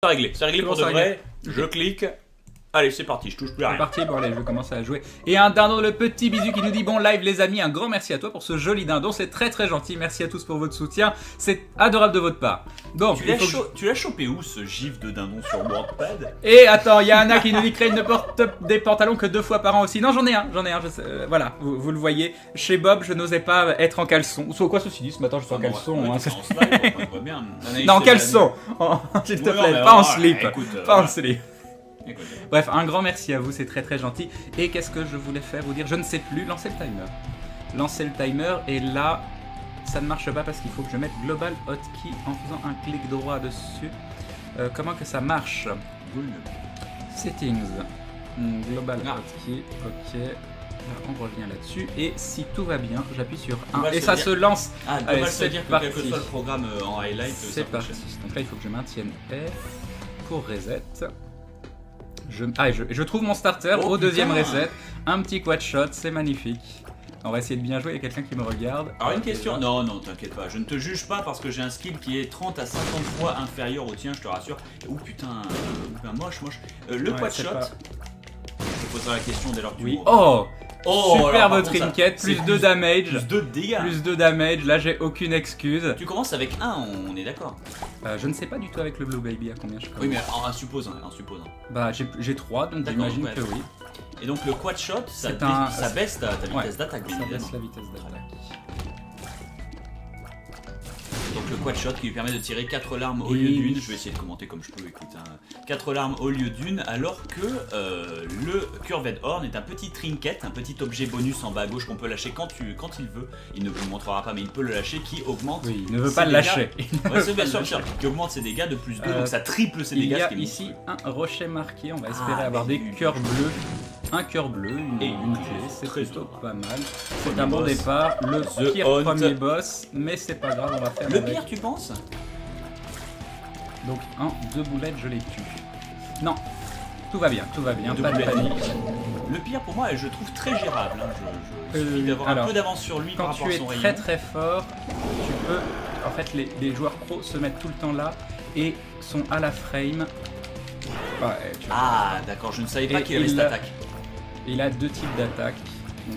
C'est réglé pour de vrai. Je clique. Allez, c'est parti, je touche plus à rien. C'est parti, bon allez, je vais commencer à jouer. Et un dindon, le petit bisou qui nous dit bon live les amis, un grand merci à toi pour ce joli dindon, c'est très très gentil, merci à tous pour votre soutien, c'est adorable de votre part. Bon, tu l'as chopé où ce gif de dindon sur Wattpad? Et attends, il y a Anna qui nous dit Crane ne porte des pantalons que 2 fois par an aussi. Non, j'en ai un, je sais, voilà, vous le voyez. Chez Bob, je n'osais pas être en caleçon. Ou quoi ceci dit, ce matin je suis en caleçon. Non, en caleçon, s'il te plaît, pas en slip. Pas en slip. Bref, un grand merci à vous, c'est très très gentil. Et qu'est-ce que je voulais faire vous dire? Je ne sais plus, lancez le timer. Lancez le timer et là, ça ne marche pas parce qu'il faut que je mette Global Hotkey en faisant un clic droit dessus. Comment que ça marche? Settings. Global Hotkey, ok. Là, on revient là-dessus et si tout va bien, j'appuie sur 1 et ça se lance. Ah, allez, c'est dire que quel que soit le programme en highlight, c'est parti. Donc là, il faut que je maintienne F pour reset. Je trouve mon starter au deuxième reset. Un petit quad shot, c'est magnifique. On va essayer de bien jouer, il y a quelqu'un qui me regarde. Alors une question, non, t'inquiète pas, je ne te juge pas parce que j'ai un skill qui est 30 à 50 fois inférieur au tien, je te rassure. Oh putain, moche. Le quad shot, je te poserai la question dès lors que tu m'ouvres. Superbe trinket, plus 2 damage. Plus 2 de dégâts. Plus 2 damage, là j'ai aucune excuse. Tu commences avec 1, on est d'accord. Je ne sais pas du tout avec le Blue Baby à combien je commence. Oui mais en supposant. Bah j'ai 3 donc j'imagine que oui. Et donc le quad shot, ça baisse ta vitesse d'attaque. Ça baisse la vitesse d'attaque. Donc le quad shot qui lui permet de tirer 4 larmes au lieu d'une. Je vais essayer de commenter comme je peux, écoute. 4 larmes au lieu d'une, alors que le Curved Horn est un petit trinket, un petit objet bonus en bas à gauche qu'on peut lâcher quand il veut. Il ne vous le montrera pas, mais il peut le lâcher, qui augmente. Oui, il ne veut pas le lâcher. Ouais, c'est bien sûr, qui augmente ses dégâts de plus 2, donc ça triple ses dégâts. Il y a ici un rocher marqué, on va espérer avoir des cœurs bleus. Un cœur bleu et une clé, c'est plutôt pas mal. C'est un bon départ, le pire premier boss, mais c'est pas grave, on va faire le pire, tu penses? Donc 2 boulettes, je les tue. Non, tout va bien, pas de panique. Le pire pour moi, je trouve très gérable. Je suis d'avoir un peu d'avance sur lui par rapport à son rayon. Quand tu es très fort, tu peux... En fait, les joueurs pros se mettent tout le temps là et sont à la frame. Ah d'accord, je ne savais pas qu'il avait cette attaque. Il a 2 types d'attaques.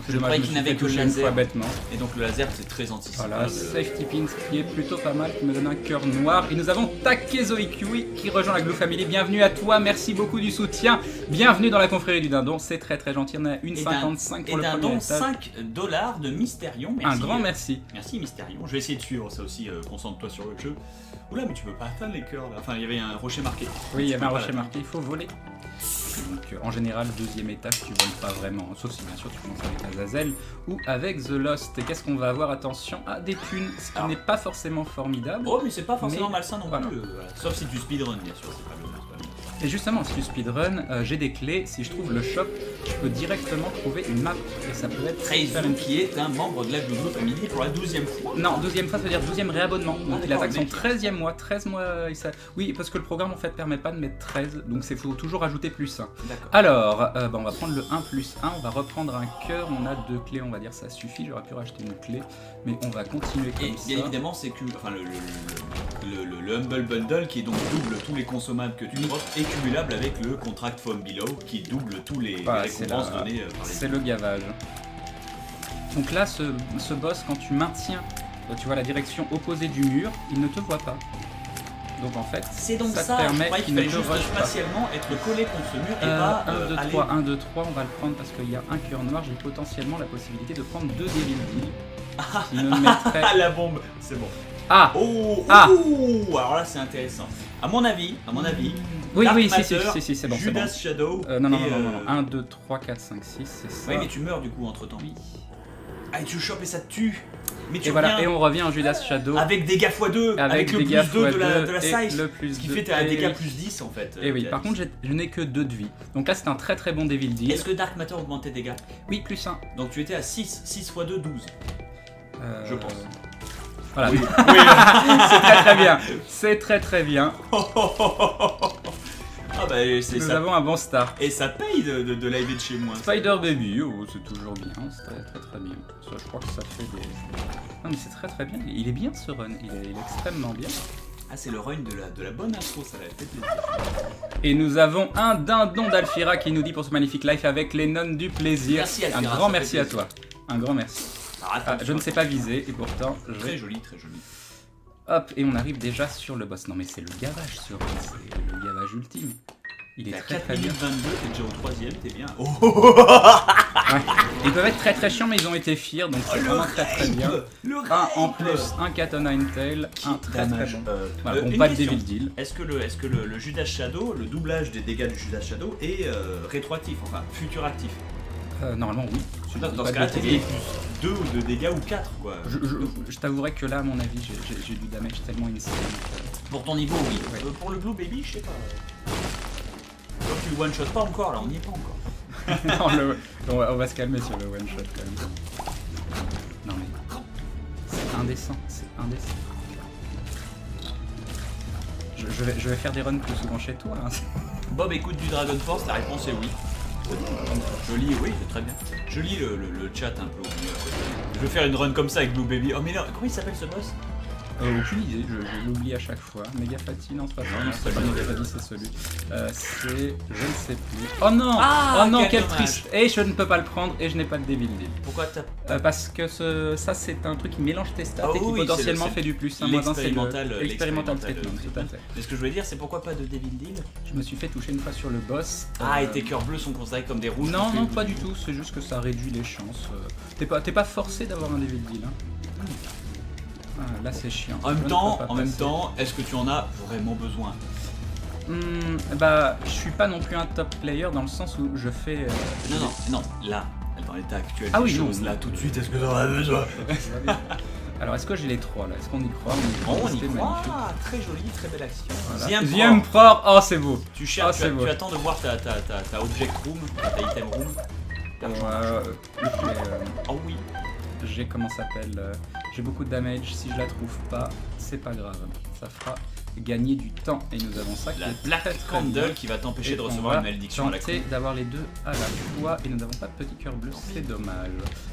Je croyais qu'il n'avait que le laser. Bêtement. Et donc le laser c'est très anticipable. Voilà, Safety Pins qui est plutôt pas mal, qui me donne un cœur noir. Et nous avons Takezoikui qui rejoint la Glue Family. Bienvenue à toi, merci beaucoup du soutien. Bienvenue dans la confrérie du dindon, c'est très très gentil. On a une 55 pour le premier étage. $5 de Mysterion. Merci. Un grand merci. Merci Mysterion. Je vais essayer de suivre ça aussi, concentre-toi sur le jeu. Oula mais tu peux pas atteindre les cœurs là. Enfin il y avait un rocher marqué. Oui, il y avait un rocher marqué, il faut voler. Donc en général, deuxième étage, tu voles pas vraiment, sauf si bien sûr tu commences avec Azazel ou avec The Lost. Et qu'est-ce qu'on va avoir? Attention à des thunes, ce qui n'est pas forcément formidable. Oh mais c'est pas forcément malsain non plus, sauf si tu speedrun bien sûr, c'est pas le. Et justement, si tu speedrun, j'ai des clés, si je trouve le shop, je peux directement trouver une map. Et ça peut être Reizu qui est un membre de la Glue Family pour la 12e fois. Non, 12e fois, ça veut dire 12e réabonnement. Donc il attaque son 13e mois, 13 mois. Oui, parce que le programme en fait permet pas de mettre 13, donc il faut toujours ajouter plus 1. Alors, on va prendre le 1 plus 1, on va reprendre un cœur, on a 2 clés, on va dire ça suffit, j'aurais pu racheter une clé, mais on va continuer comme ça. Et bien évidemment, c'est que le Humble Bundle qui est donc double tous les consommables que tu drops et cumulable avec le Contract From Below qui double tous les récompenses données par les... C'est le gavage. Donc là, ce boss, quand tu maintiens, tu vois la direction opposée du mur, il ne te voit pas. Donc en fait, ça te permet qu'il ne te voit pas. Spatialement être collé contre ce mur et pas 1, 2, 3, on va le prendre parce qu'il y a un cœur noir, j'ai potentiellement la possibilité de prendre 2 Devil Deal. La bombe, c'est bon. Alors là c'est intéressant. À mon avis, oui, si, c'est bon. Judas Shadow. Non. 1, 2, 3, 4, 5, 6, c'est ça. Oui, mais tu meurs du coup entre temps. Oui. Ah, et tu chopes et ça te tue. Mais et voilà, et on revient en Judas Shadow. Avec dégâts x2, avec le plus 2 de la size. Ce qui fait un dégât plus 10 en fait. Et oui, par contre, je n'ai que 2 de vie. Donc là, c'est un très très bon Devil Deal. Est-ce que Dark Matter augmente tes dégâts? Oui, plus 1. Donc tu étais à 6 x 2, 12. Je pense. Voilà, oui. C'est très très bien. C'est très très bien. Ah bah, nous avons un bon start. Et ça paye de live de chez moi. Spider Baby, c'est toujours bien, c'est très très bien. Ça, je crois que ça fait des... Non mais c'est très très bien, il est bien ce run, il est extrêmement bien. Ah, c'est le run de la bonne intro, ça va fait plaisir. Et nous avons un dindon d'Alfira qui nous dit pour ce magnifique live avec les nonnes du plaisir. Merci Alfira, un grand merci à toi. Un grand merci. Je ne sais pas viser et pourtant je vais... Très joli, très joli. Hop, et on arrive déjà sur le boss. Non mais c'est le gavage ce run, c'est le gavage ultime. Il est très 4 très bien. minutes 22, t'es déjà au 3ème, t'es bien. Oh Ouais. Ils peuvent être très très chiants mais ils ont été fiers donc c'est vraiment très très bien. En plus, un Katana Tail, un très très bon. Voilà, bon, pas de Devil Deal. Est-ce que le Judas Shadow, le doublage des dégâts du Judas Shadow est rétroactif, enfin futur actif? Normalement oui. Dans ce cas-là, t'es plus 2 ou de dégâts ou 4 quoi. Je t'avouerai que là à mon avis j'ai du damage tellement insane. Pour ton niveau oui. Ouais. Pour le Blue Baby je sais pas. Toi tu le one shot pas encore là, on n'y est pas encore. Non, on va se calmer sur le one shot quand même. Non mais c'est indécent, c'est indécent. Je vais faire des runs plus souvent chez toi. Hein. Bob écoute du Dragon Force, la réponse est oui. Je lis, oui, c'est très bien. Je lis le chat un peu au milieu. Je vais faire une run comme ça avec Blue Baby. Oh mais non, comment il s'appelle ce boss? Aucune idée, je l'oublie à chaque fois. Méga Fati, non, c'est pas ça. Non, c'est pas Méga Fati, c'est celui. C'est. Je ne sais plus. Oh non! Ah, oh non, quel dommage. triste! Et je ne peux pas le prendre et je n'ai pas de Devil Deal. Pourquoi t'as... Parce que ça, c'est un truc qui mélange tes stats Oh et qui oui, potentiellement fait du plus. Moi, dans, c'est l'expérimental traitement, tout à fait. Mais ce que je voulais dire, c'est pourquoi pas de Devil Deal? Je me suis fait toucher une fois sur le boss. Ah, et tes cœurs bleus sont considérés comme des rouges? Non, non, pas du tout. C'est juste que ça réduit les chances. T'es pas forcé d'avoir un Devil Deal. Hein. Ah, là c'est chiant. En même temps, est-ce que tu en as vraiment besoin? Bah, je suis pas non plus un top player dans le sens où je fais. Non, là, dans l'état actuel ah des oui, choses, là tout de suite, est-ce que t'en as besoin? Alors, est-ce que j'ai les 3 là? Est-ce qu'on y croit? On y croit. Très joli, très belle action. Voilà. The Emperor, oh c'est beau. Tu cherches, tu attends de voir ta object room, ta item room. Oh oui. J'ai comment s'appelle j'ai beaucoup de damage, si je la trouve pas, c'est pas grave. Ça fera gagner du temps et nous avons ça qui est Black Candle qui va t'empêcher de recevoir une malédiction à la con. Tenter d'avoir les deux à la fois et nous n'avons pas de petit cœur bleu, c'est dommage.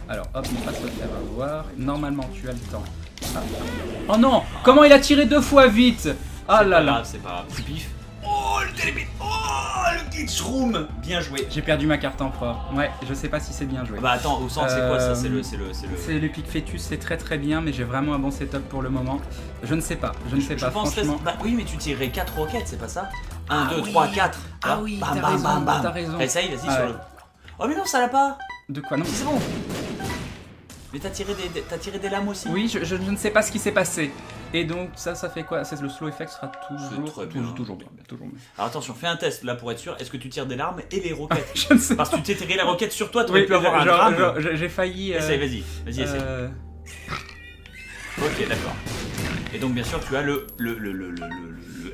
Alors hop, on va se faire avoir. Normalement tu as le temps. Ah. Oh non, comment il a tiré 2 fois vite? Ah là là. C'est pas grave, pif. Oh le délibit. Oh le glitch room. Bien joué. J'ai perdu ma carte empereur. Ouais, je sais pas si c'est bien joué. Bah attends, au centre c'est quoi ça? C'est le pic fœtus, c'est très très bien, mais j'ai vraiment un bon setup pour le moment. Je ne sais pas, je sais pas franchement. Bah oui, mais tu tirerais 4 roquettes, c'est pas ça? 1, 2, 3, 4. Ah oui, t'as raison. Essaye, vas-y sur le... Oh mais non, ça l'a pas. De quoi? Non, c'est bon. Mais t'as tiré des lames aussi? Oui, je ne sais pas ce qui s'est passé. Et donc ça fait quoi? Le slow effect sera toujours bien. Alors attention, fais un test là pour être sûr. Est-ce que tu tires des larmes et les roquettes? Je ne sais pas. Parce que tu t'es tiré la roquette sur toi, tu aurais pu avoir un drame. J'ai failli... Essaye, vas-y, essaye. Ok, d'accord. Et donc bien sûr tu as le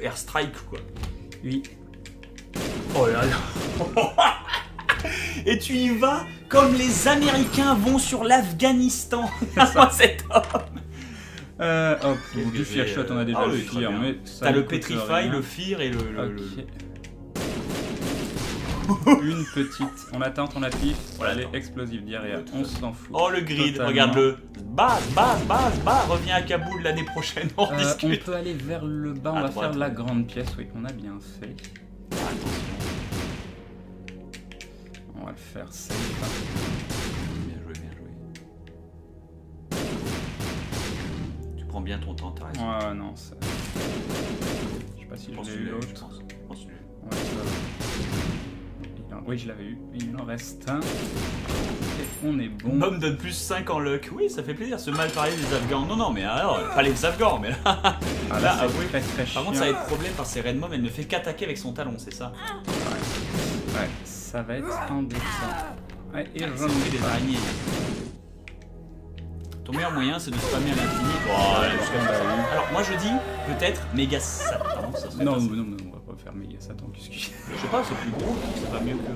airstrike quoi. Oui. Oh là là. Et tu y vas comme les Américains vont sur l'Afghanistan. C'est top. Hop, du fear shot, on a déjà le fear, mais t'as le petrify, le fear et le... Une petite, on la tente, on la piffe, voilà, elle est explosive diarrhée, on s'en fout. Oh le grid, regarde-le. Base, reviens à Kaboul l'année prochaine, on discute. On peut aller vers le bas, on va faire la grande pièce, oui, on a bien fait. On va le faire safe. Bien joué, bien joué. Tu prends bien ton temps, t'as raison. Ouais, non, ça... Je sais pas si je l'ai eu l'autre. Ouais, oui, je l'avais eu. Il en reste un. Et on est bon. Bomb donne plus 5 en luck. Oui, ça fait plaisir. Ce mal parler des Afghans. Non, mais alors, pas les Afghans, mais là. Ah, là, avouez. Par contre, ça va être problème parce que Red Mom, elle ne fait qu'attaquer avec son talon, c'est ça? Ouais, ça va être embêtant. Ouais, et j'en ai des araignées. Ton meilleur moyen, c'est de spammer à l'infini. Alors, moi je dis peut-être méga Satan. Non, on va pas faire méga Satan. Je sais pas, c'est plus gros, c'est pas mieux que.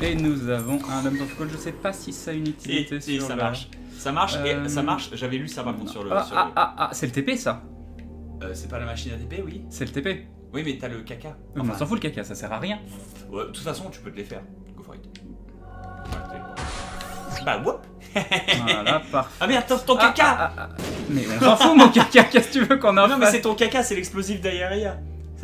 Et nous avons un Lump of Coal. Je sais pas si ça a une utilité. Si, ça marche. Ça marche, et ça marche. J'avais lu ça par contre sur le. C'est le TP ça? C'est pas la machine à TP, oui? C'est le TP. Oui, mais t'as le caca. Enfin, on s'en fout le caca, ça sert à rien. Ouais, de toute façon, tu peux te les faire. Go for it. Bah, whoop. Voilà, parfait. Ah merde, ton caca. Mais on s'en fout, mon caca, qu'est-ce que tu veux qu'on en fasse? Non, mais c'est ton caca, c'est l'explosif d'aérien.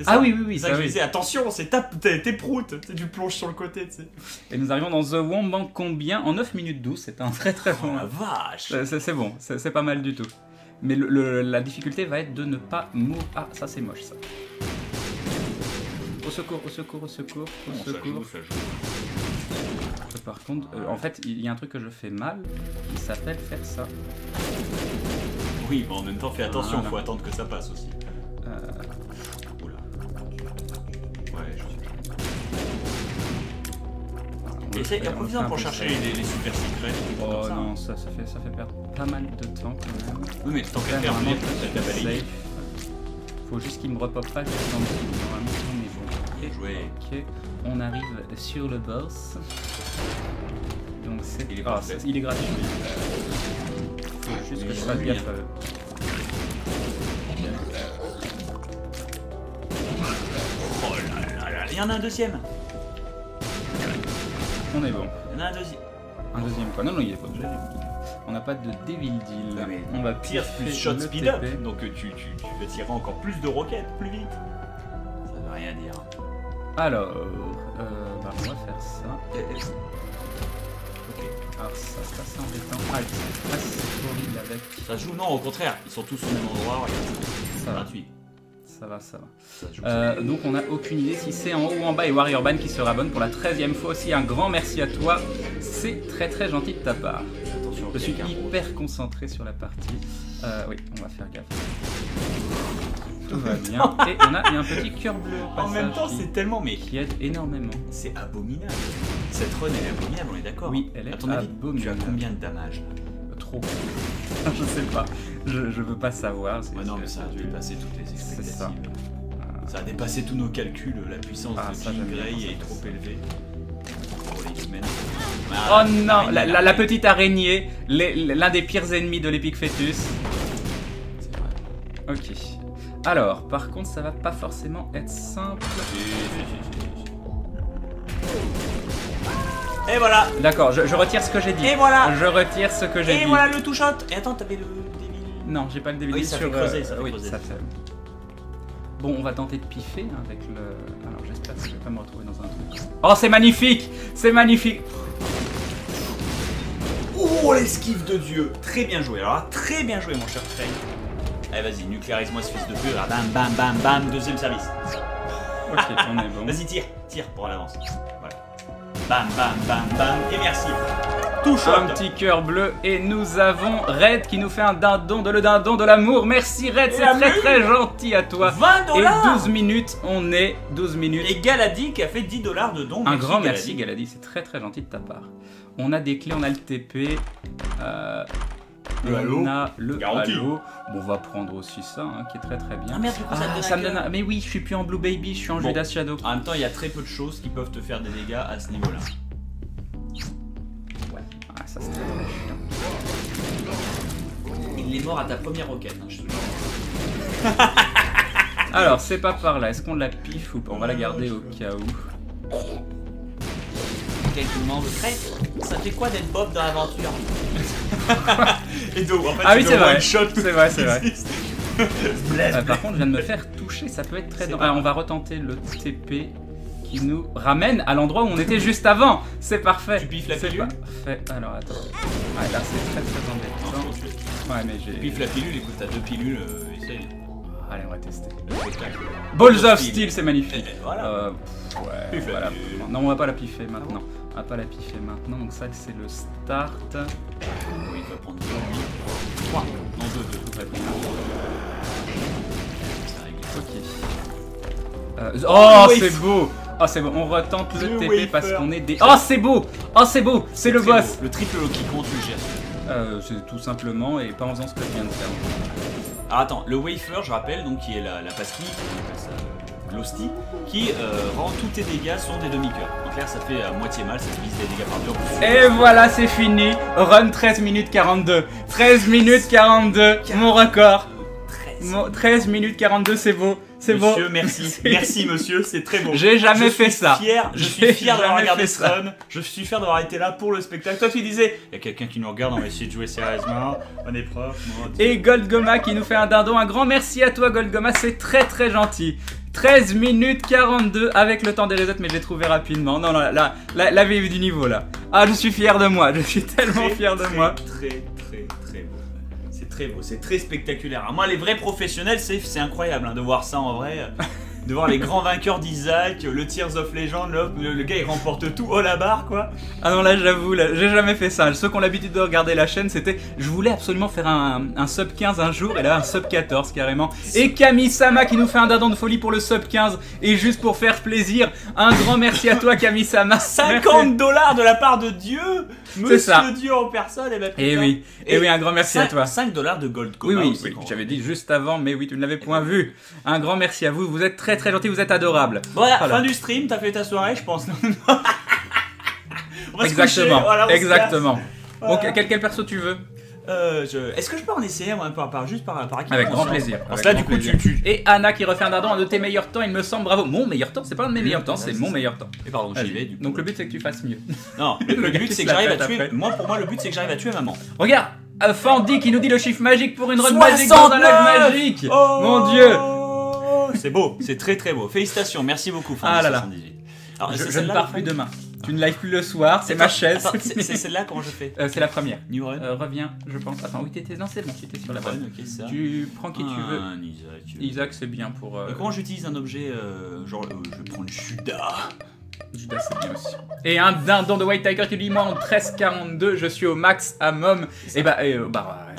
Ah oui, oui, oui. C'est ça que je disais, attention, c'est tes proutes, tu plonges sur le côté, tu sais. Et nous arrivons dans The Womb combien? En 9 minutes 12, c'est un très très bon. Oh la vache! C'est bon, c'est pas mal du tout. Mais la difficulté va être de ne pas mourir. Ah, ça c'est moche ça. Au secours, au secours, au secours, au secours. Ça joue. Par contre, en fait, il y a un truc que je fais mal qui s'appelle faire ça. Oui, mais en même temps, fais attention, Voilà. faut attendre que ça passe aussi. Oula. Ouais, je sais. Et profite pour chercher les super secrets. Oh comme ça. non, ça fait perdre pas mal de temps quand même. Oui, mais tant qu'à faire, Normalement, peut-être la balayée. safe. Faut juste qu'il me repop pas juste en dessous. Normalement, on est bon. Bien joué. Ok, on arrive sur le boss. Donc c'est. Il est Ah, parfait. il est gratuit. Faut juste que je fasse gaffe. Oh là là là, il y en a un deuxième. On est bon. Il y en a un deuxième. Un deuxième quoi? Non, non, il est pas obligé. On n'a pas de Devil Deal. Ouais, mais on va tire piffer plus shot le speed up, TP. donc tu vas tirer encore plus de roquettes plus vite. Ça veut rien dire. Alors, bah, on va faire ça. Ok. Alors ça c'est assez embêtant. Ah, c'est assez horrible avec. Ça se joue, non, au contraire, ils sont tous au même endroit, regarde. Ça va, Gratuit. ça va, ça va. Ça se joue. Donc on n'a aucune idée si c'est en haut ou en bas. Et Warrior Ban qui se rabonne pour la 13e fois aussi. Un grand merci à toi. C'est très très gentil de ta part. Attention, Je suis quelqu'un hyper concentré sur la partie. Oui, on va faire gaffe. Tout va bien. Et il y a un petit cœur bleu au En même temps, passage c'est tellement, mais qui aide énormément. c'est abominable. Cette run, elle est abominable, on est d'accord? Oui, elle est À ton avis, abominable. tu as combien de damage? Trop. Je sais pas. Je veux pas savoir. Ouais, non, mais ça a dû dépasser toutes les C'est expectatives. ça. Ça a dépassé tous nos calculs, la puissance Ah, de ça, Jean j'aime bien Grey quand ça est fait trop ça. élevée pour les X-Men. Oh Ah, non, l'araignée, la petite araignée, l'un des pires ennemis de l'Epic Fetus. C'est vrai. Ok. Alors, par contre, ça va pas forcément être simple. Et voilà! D'accord, je retire ce que j'ai dit. Et voilà! Je retire ce que j'ai dit. Et voilà le two shot! Et attends, t'avais le Devil. Non, j'ai pas le DVD Oui, ça sur. fait creuser, ça fait oui, creuser. ça fait. Bon, on va tenter de piffer hein, avec le. Alors, j'espère que je vais pas me retrouver dans un truc. Oh, c'est magnifique! C'est magnifique! Oh, l'esquive de Dieu! Très bien joué, alors là, très bien joué, mon cher Trey. Allez, vas-y, nucléarise-moi ce fils de pute. Ah, bam, bam, bam, bam, deuxième service. Ok, on est bon. Vas-y, tire pour l'avance. Voilà. Bam, bam, bam, bam, et merci. Tout shot. Un petit cœur bleu et nous avons Red qui nous fait un dindon le dindon de l'amour. Merci Red, c'est la très mule. très gentil à toi. 20 Et $. 12 minutes, on est 12 minutes. Et Galadi qui a fait 10 $ de dons. Un grand merci Galadi, c'est très très gentil de ta part. On a des clés, on a le TP. Le halo. On a le Garanti. halo. Bon, on va prendre aussi ça, hein, qui est très très bien. Ah merde, du coup, ça te donne ça un me donne cœur. un- Mais oui, je suis plus en Blue Baby, je suis en Bon. Judas Shadow. En même temps, il y a très peu de choses qui peuvent te faire des dégâts à ce niveau-là. Ah, ça c'est très très chiant. Il est mort à ta première roquette, hein, je te le dis. Alors, c'est pas par là. Est-ce qu'on la piffe ou pas? On va la garder au cas où. Quelqu'un demande Trey, ça fait quoi d'être Bob dans l'aventure? Et donc, en fait, Ah oui, le c'est vrai. one shot C'est vrai, c'est vrai. existe. Par contre, je viens de me faire toucher, ça peut être très dangereux. On va retenter le TP qui nous ramène à l'endroit où on était juste avant. C'est parfait. Tu piffes la C'est pilule parfait. Alors attends. Ouais, là c'est très très embêtant. Ouais, mais j'ai. Piffe la pilule, écoute, t'as 2 pilules, essaye. Allez, on va tester. Le spectacle. Balls of Steel, c'est magnifique. Et voilà. Ouais, Piffe la voilà. pilule. Non, on va pas la piffer maintenant. On va pas la piffer maintenant. Donc ça, c'est le start. Oui, il va prendre 2 nuits. 3. Non, 2. Très bien. Ça règle. Ok. Oh, Wafer. c'est beau. Oh, c'est bon. On retente le The TP parce wafer. qu'on est des. Oh, c'est beau. Oh, c'est beau. C'est le très boss. beau. Le triple Loki, comment tu le gères? C'est tout simplement et pas en faisant ce que je viens de faire. Alors attends, le wafer, je rappelle, donc qui est la pastille, on appelle ça l'hostie, qui rend tous tes dégâts sur des demi-cœurs. En clair, ça fait à moitié mal, ça divise les dégâts par deux. En plus, Et voilà, c'est fini. Run 13 minutes 42. 13 minutes 42, mon record. 13. 13 minutes 42, c'est beau. C'est beau. Monsieur, merci. Merci, monsieur, c'est très beau. J'ai jamais fait ça. Je suis fier d'avoir regardé ce run. Je suis fier d'avoir été là pour le spectacle. Toi, tu disais, il y a quelqu'un qui nous regarde, on va essayer de jouer sérieusement. On est prof. Et Goldgoma qui nous fait un dindon. Un grand merci à toi, Goldgoma, c'est très très gentil. 13 minutes 42 avec le temps des resets, mais je l'ai trouvé rapidement. Non, là, l'avez vu du niveau là. Ah, je suis fier de moi, je suis tellement fier de moi. Très beau. C'est très beau, c'est très spectaculaire. Alors, moi, les vrais professionnels, c'est incroyable de voir ça en vrai. De voir les grands vainqueurs d'Isaac, le Tears of Legend, le gars il remporte tout, oh la barre quoi. Ah non là j'avoue, j'ai jamais fait ça. Ceux qui ont l'habitude de regarder la chaîne, c'était... Je voulais absolument faire un sub 15 un jour, et là un sub 14 carrément. Et Kami-sama qui nous fait un dindon de folie pour le sub 15, et juste pour faire plaisir, un grand merci à toi Kami-sama. 50 $ de la part de Dieu. Monsieur Dieu en personne, et oui, un grand merci à toi. 5 $ de Goldgoma. Oui, j'avais dit juste avant, mais oui, tu ne l'avais point vu. Un grand merci à vous, vous êtes très gentil, vous êtes adorable. Voilà, fin du stream, t'as fait ta soirée, je pense. Exactement, voilà, exactement. Voilà. Donc, quel perso tu veux? Est-ce que je peux en essayer juste par acquis? Avec grand plaisir. Parce que là, du coup, tu. Et Anna qui refait un dindon, un de tes meilleurs temps, il me semble, bravo. Mon meilleur temps, c'est pas un de mes meilleurs temps, c'est mon meilleur temps. Et pardon, j'y vais. Donc le but c'est que tu fasses mieux. Non, le but c'est que j'arrive à tuer. Pour moi, le but c'est que j'arrive à tuer maman. Regarde, Fandy qui nous dit le chiffre magique pour une run magique dans un live magique. Oh, mon Dieu. C'est beau, c'est très beau. Félicitations, merci beaucoup, Fandy. Ah là là. Alors, je ne pars plus demain. Tu ne live plus le soir, c'est ma chaise. C'est celle-là, comment je fais? C'est la première. New Run. Reviens, je pense. Attends, oui, t'étais. Non, c'est bon, tu étais sur la bonne. Okay, ça. Tu prends qui tu veux. Isaac, c'est bien pour. Comment j'utilise un objet genre, je vais prendre Judas. Judas, c'est bien aussi. Et un dindon de White Tiger qui dit moi en 13,42, je suis au max à Mom. Et bah,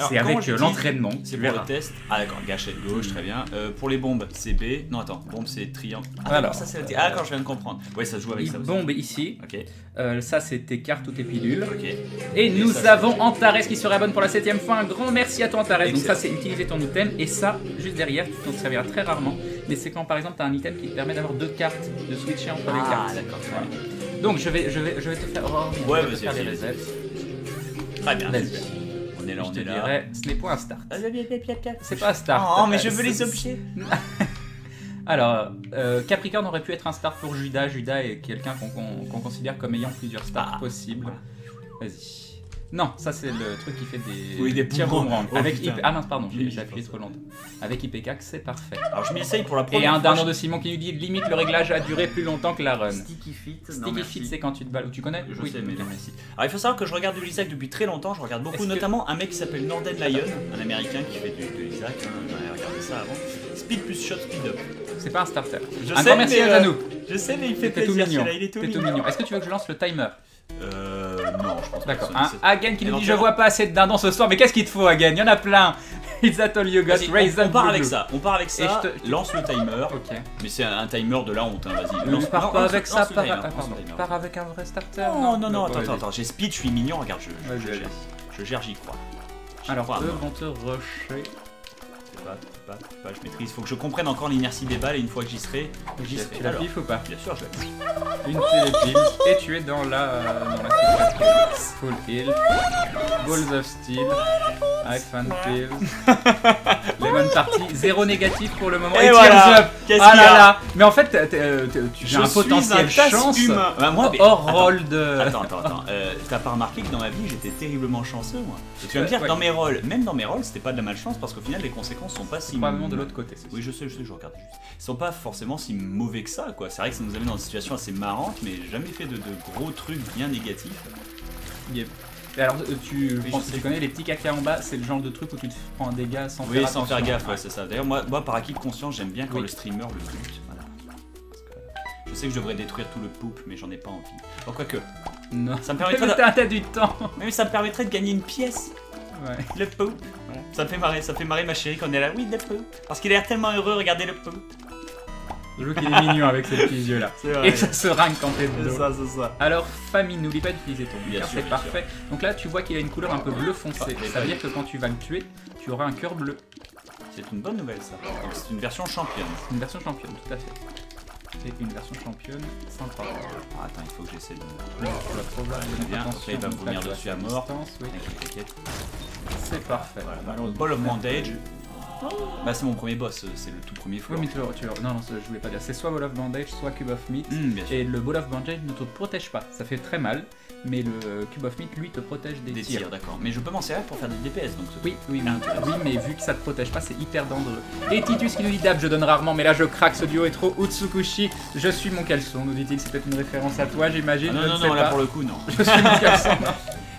c'est avec l'entraînement. C'est pour le test. Ah d'accord, gâchette gauche, très bien. Pour les bombes, c'est B. Non, attends, bombe c'est triangle. Ah alors, ça c'est la Ah d'accord, je viens de comprendre. Ouais, ça se joue avec ça aussi. Bombe ici. Ok. Ça c'est tes cartes ou tes pilules. Ok. Et nous avons Antares qui se réabonne pour la 7ème fois. Un grand merci à toi Antares. Donc ça c'est utiliser ton item. Et ça, juste derrière, tu t'en serviras très rarement. Mais c'est quand par exemple tu as un item qui te permet d'avoir 2 cartes, de switcher entre les cartes. Ah d'accord. Voilà. Donc je vais te faire. Ouais, vas-y, faire les resets. Très bien. Vas-y. On est là, je te dirais, ce n'est pas un start. C'est pas un start. Oh, mais je veux les objets. Alors, Capricorne aurait pu être un start pour Judas. Judas est quelqu'un qu'on considère comme ayant plusieurs starts possibles. Vas-y. Non, ça c'est le truc qui fait des tirs boomerang. Avec ah mince, pardon, j'ai appuyé trop longtemps. Avec IPK, c'est parfait. Alors je m'essaye pour la première fois. Et un dindon de Simon qui nous dit limite le réglage a duré plus longtemps que la run. Sticky Fit. Sticky Fit, c'est quand tu te balles. Tu connais? Je sais, mais merci. Alors il faut savoir que je regarde de l'Isaac depuis très longtemps. Je regarde beaucoup, notamment un mec qui s'appelle Norden Lion, un américain qui fait de l'Isaac. J'en ai regardé ça avant. Speed plus shot, speed up. C'est pas un starter. Un grand merci à Janou. Je sais, mais il fait plaisir. Il est tout mignon. Est-ce que tu veux que je lance le timer? Non, je pense pas. D'accord. Hagen qui nous dit je vois pas assez de dindons ce soir, mais qu'est-ce qu'il te faut Hagen? Il y en a plein. It's a all you got. On part avec ça. Lance le timer. Ok. Mais c'est un timer de la honte. Vas-y. Ne pars pas avec ça. Pars avec un vrai starter. Non. Attends. J'ai speed, je suis mignon. Regarde, je gère, j'y crois. Alors eux vont te rusher. Je maîtrise. Faut que je comprenne encore l'inertie des balles et une fois que j'y serai, Tu la pif ou pas? Bien sûr, je la pif. Une télépile et tu es dans la full heal. Balls of Steel. Iphone Pills. Lemon Party. 0 négatif pour le moment. Et voilà. Ah là là. Mais en fait, tu as un potentiel chance. Hors rôle de. Attends. T'as pas remarqué que dans ma vie j'étais terriblement chanceux moi. Et tu vas me dire dans mes rôles, même dans mes rôles, c'était pas de la malchance parce qu'au final les conséquences sont pas si. Probablement de l'autre côté. Oui, je sais, je regarde juste. Ils sont pas forcément si mauvais que ça, quoi. C'est vrai que ça nous amène dans une situation assez marrante, mais j'ai jamais fait de gros trucs bien négatifs. Yep. Et alors, je pense que tu connais les petits caca en bas, c'est le genre de truc où tu te prends un dégât sans faire attention. Sans faire gaffe, ouais, c'est ça. D'ailleurs, moi, par acquis de conscience, j'aime bien quand le streamer le bute. Voilà. Je sais que je devrais détruire tout le poop, mais j'en ai pas envie. Bon, quoique. Non. Ça me permettrait t'as du temps. Mais ça me permettrait de gagner une pièce. Ouais. Le poop. Voilà. Ça me fait marrer ma chérie quand on est là. Oui, le poop. Parce qu'il a l'air tellement heureux, regardez le poop. Je trouve qu'il est mignon avec ses petits yeux là. Et ça se ringue quand t'es dedans. C'est ça. Alors, famille, n'oublie pas d'utiliser ton cœur, c'est parfait. Donc là, tu vois qu'il a une couleur un peu bleu foncé. Ça veut dire que quand tu vas le tuer, tu auras un cœur bleu. C'est une bonne nouvelle ça. C'est une version championne. Une version championne, tout à fait. C'est une version championne sympa. Attends, il faut que j'essaie de. Tu vas probablement bien. Après, il va me vomir dessus à mort. Oui. T'inquiète. C'est parfait. Voilà, Ball of Mandage. Bah c'est mon premier boss, c'est le tout premier floor. Oui, mais non, je voulais pas dire. C'est soit Ball of Bandage, soit Cube of Meat. Et le Ball of Bandage ne te protège pas. Ça fait très mal. Mais le Cube of Meat, lui, te protège des tirs. D'accord. Mais je peux m'en servir pour faire des DPS, donc oui, mais vu que ça te protège pas, c'est hyper dangereux. Et Titus qui nous dit Dab, je donne rarement, mais là je craque, ce duo est trop Utsukushi. Je suis mon caleçon, nous dit-il, c'est peut-être une référence à toi, j'imagine. Non, là pour le coup, non. Je suis mon caleçon, non.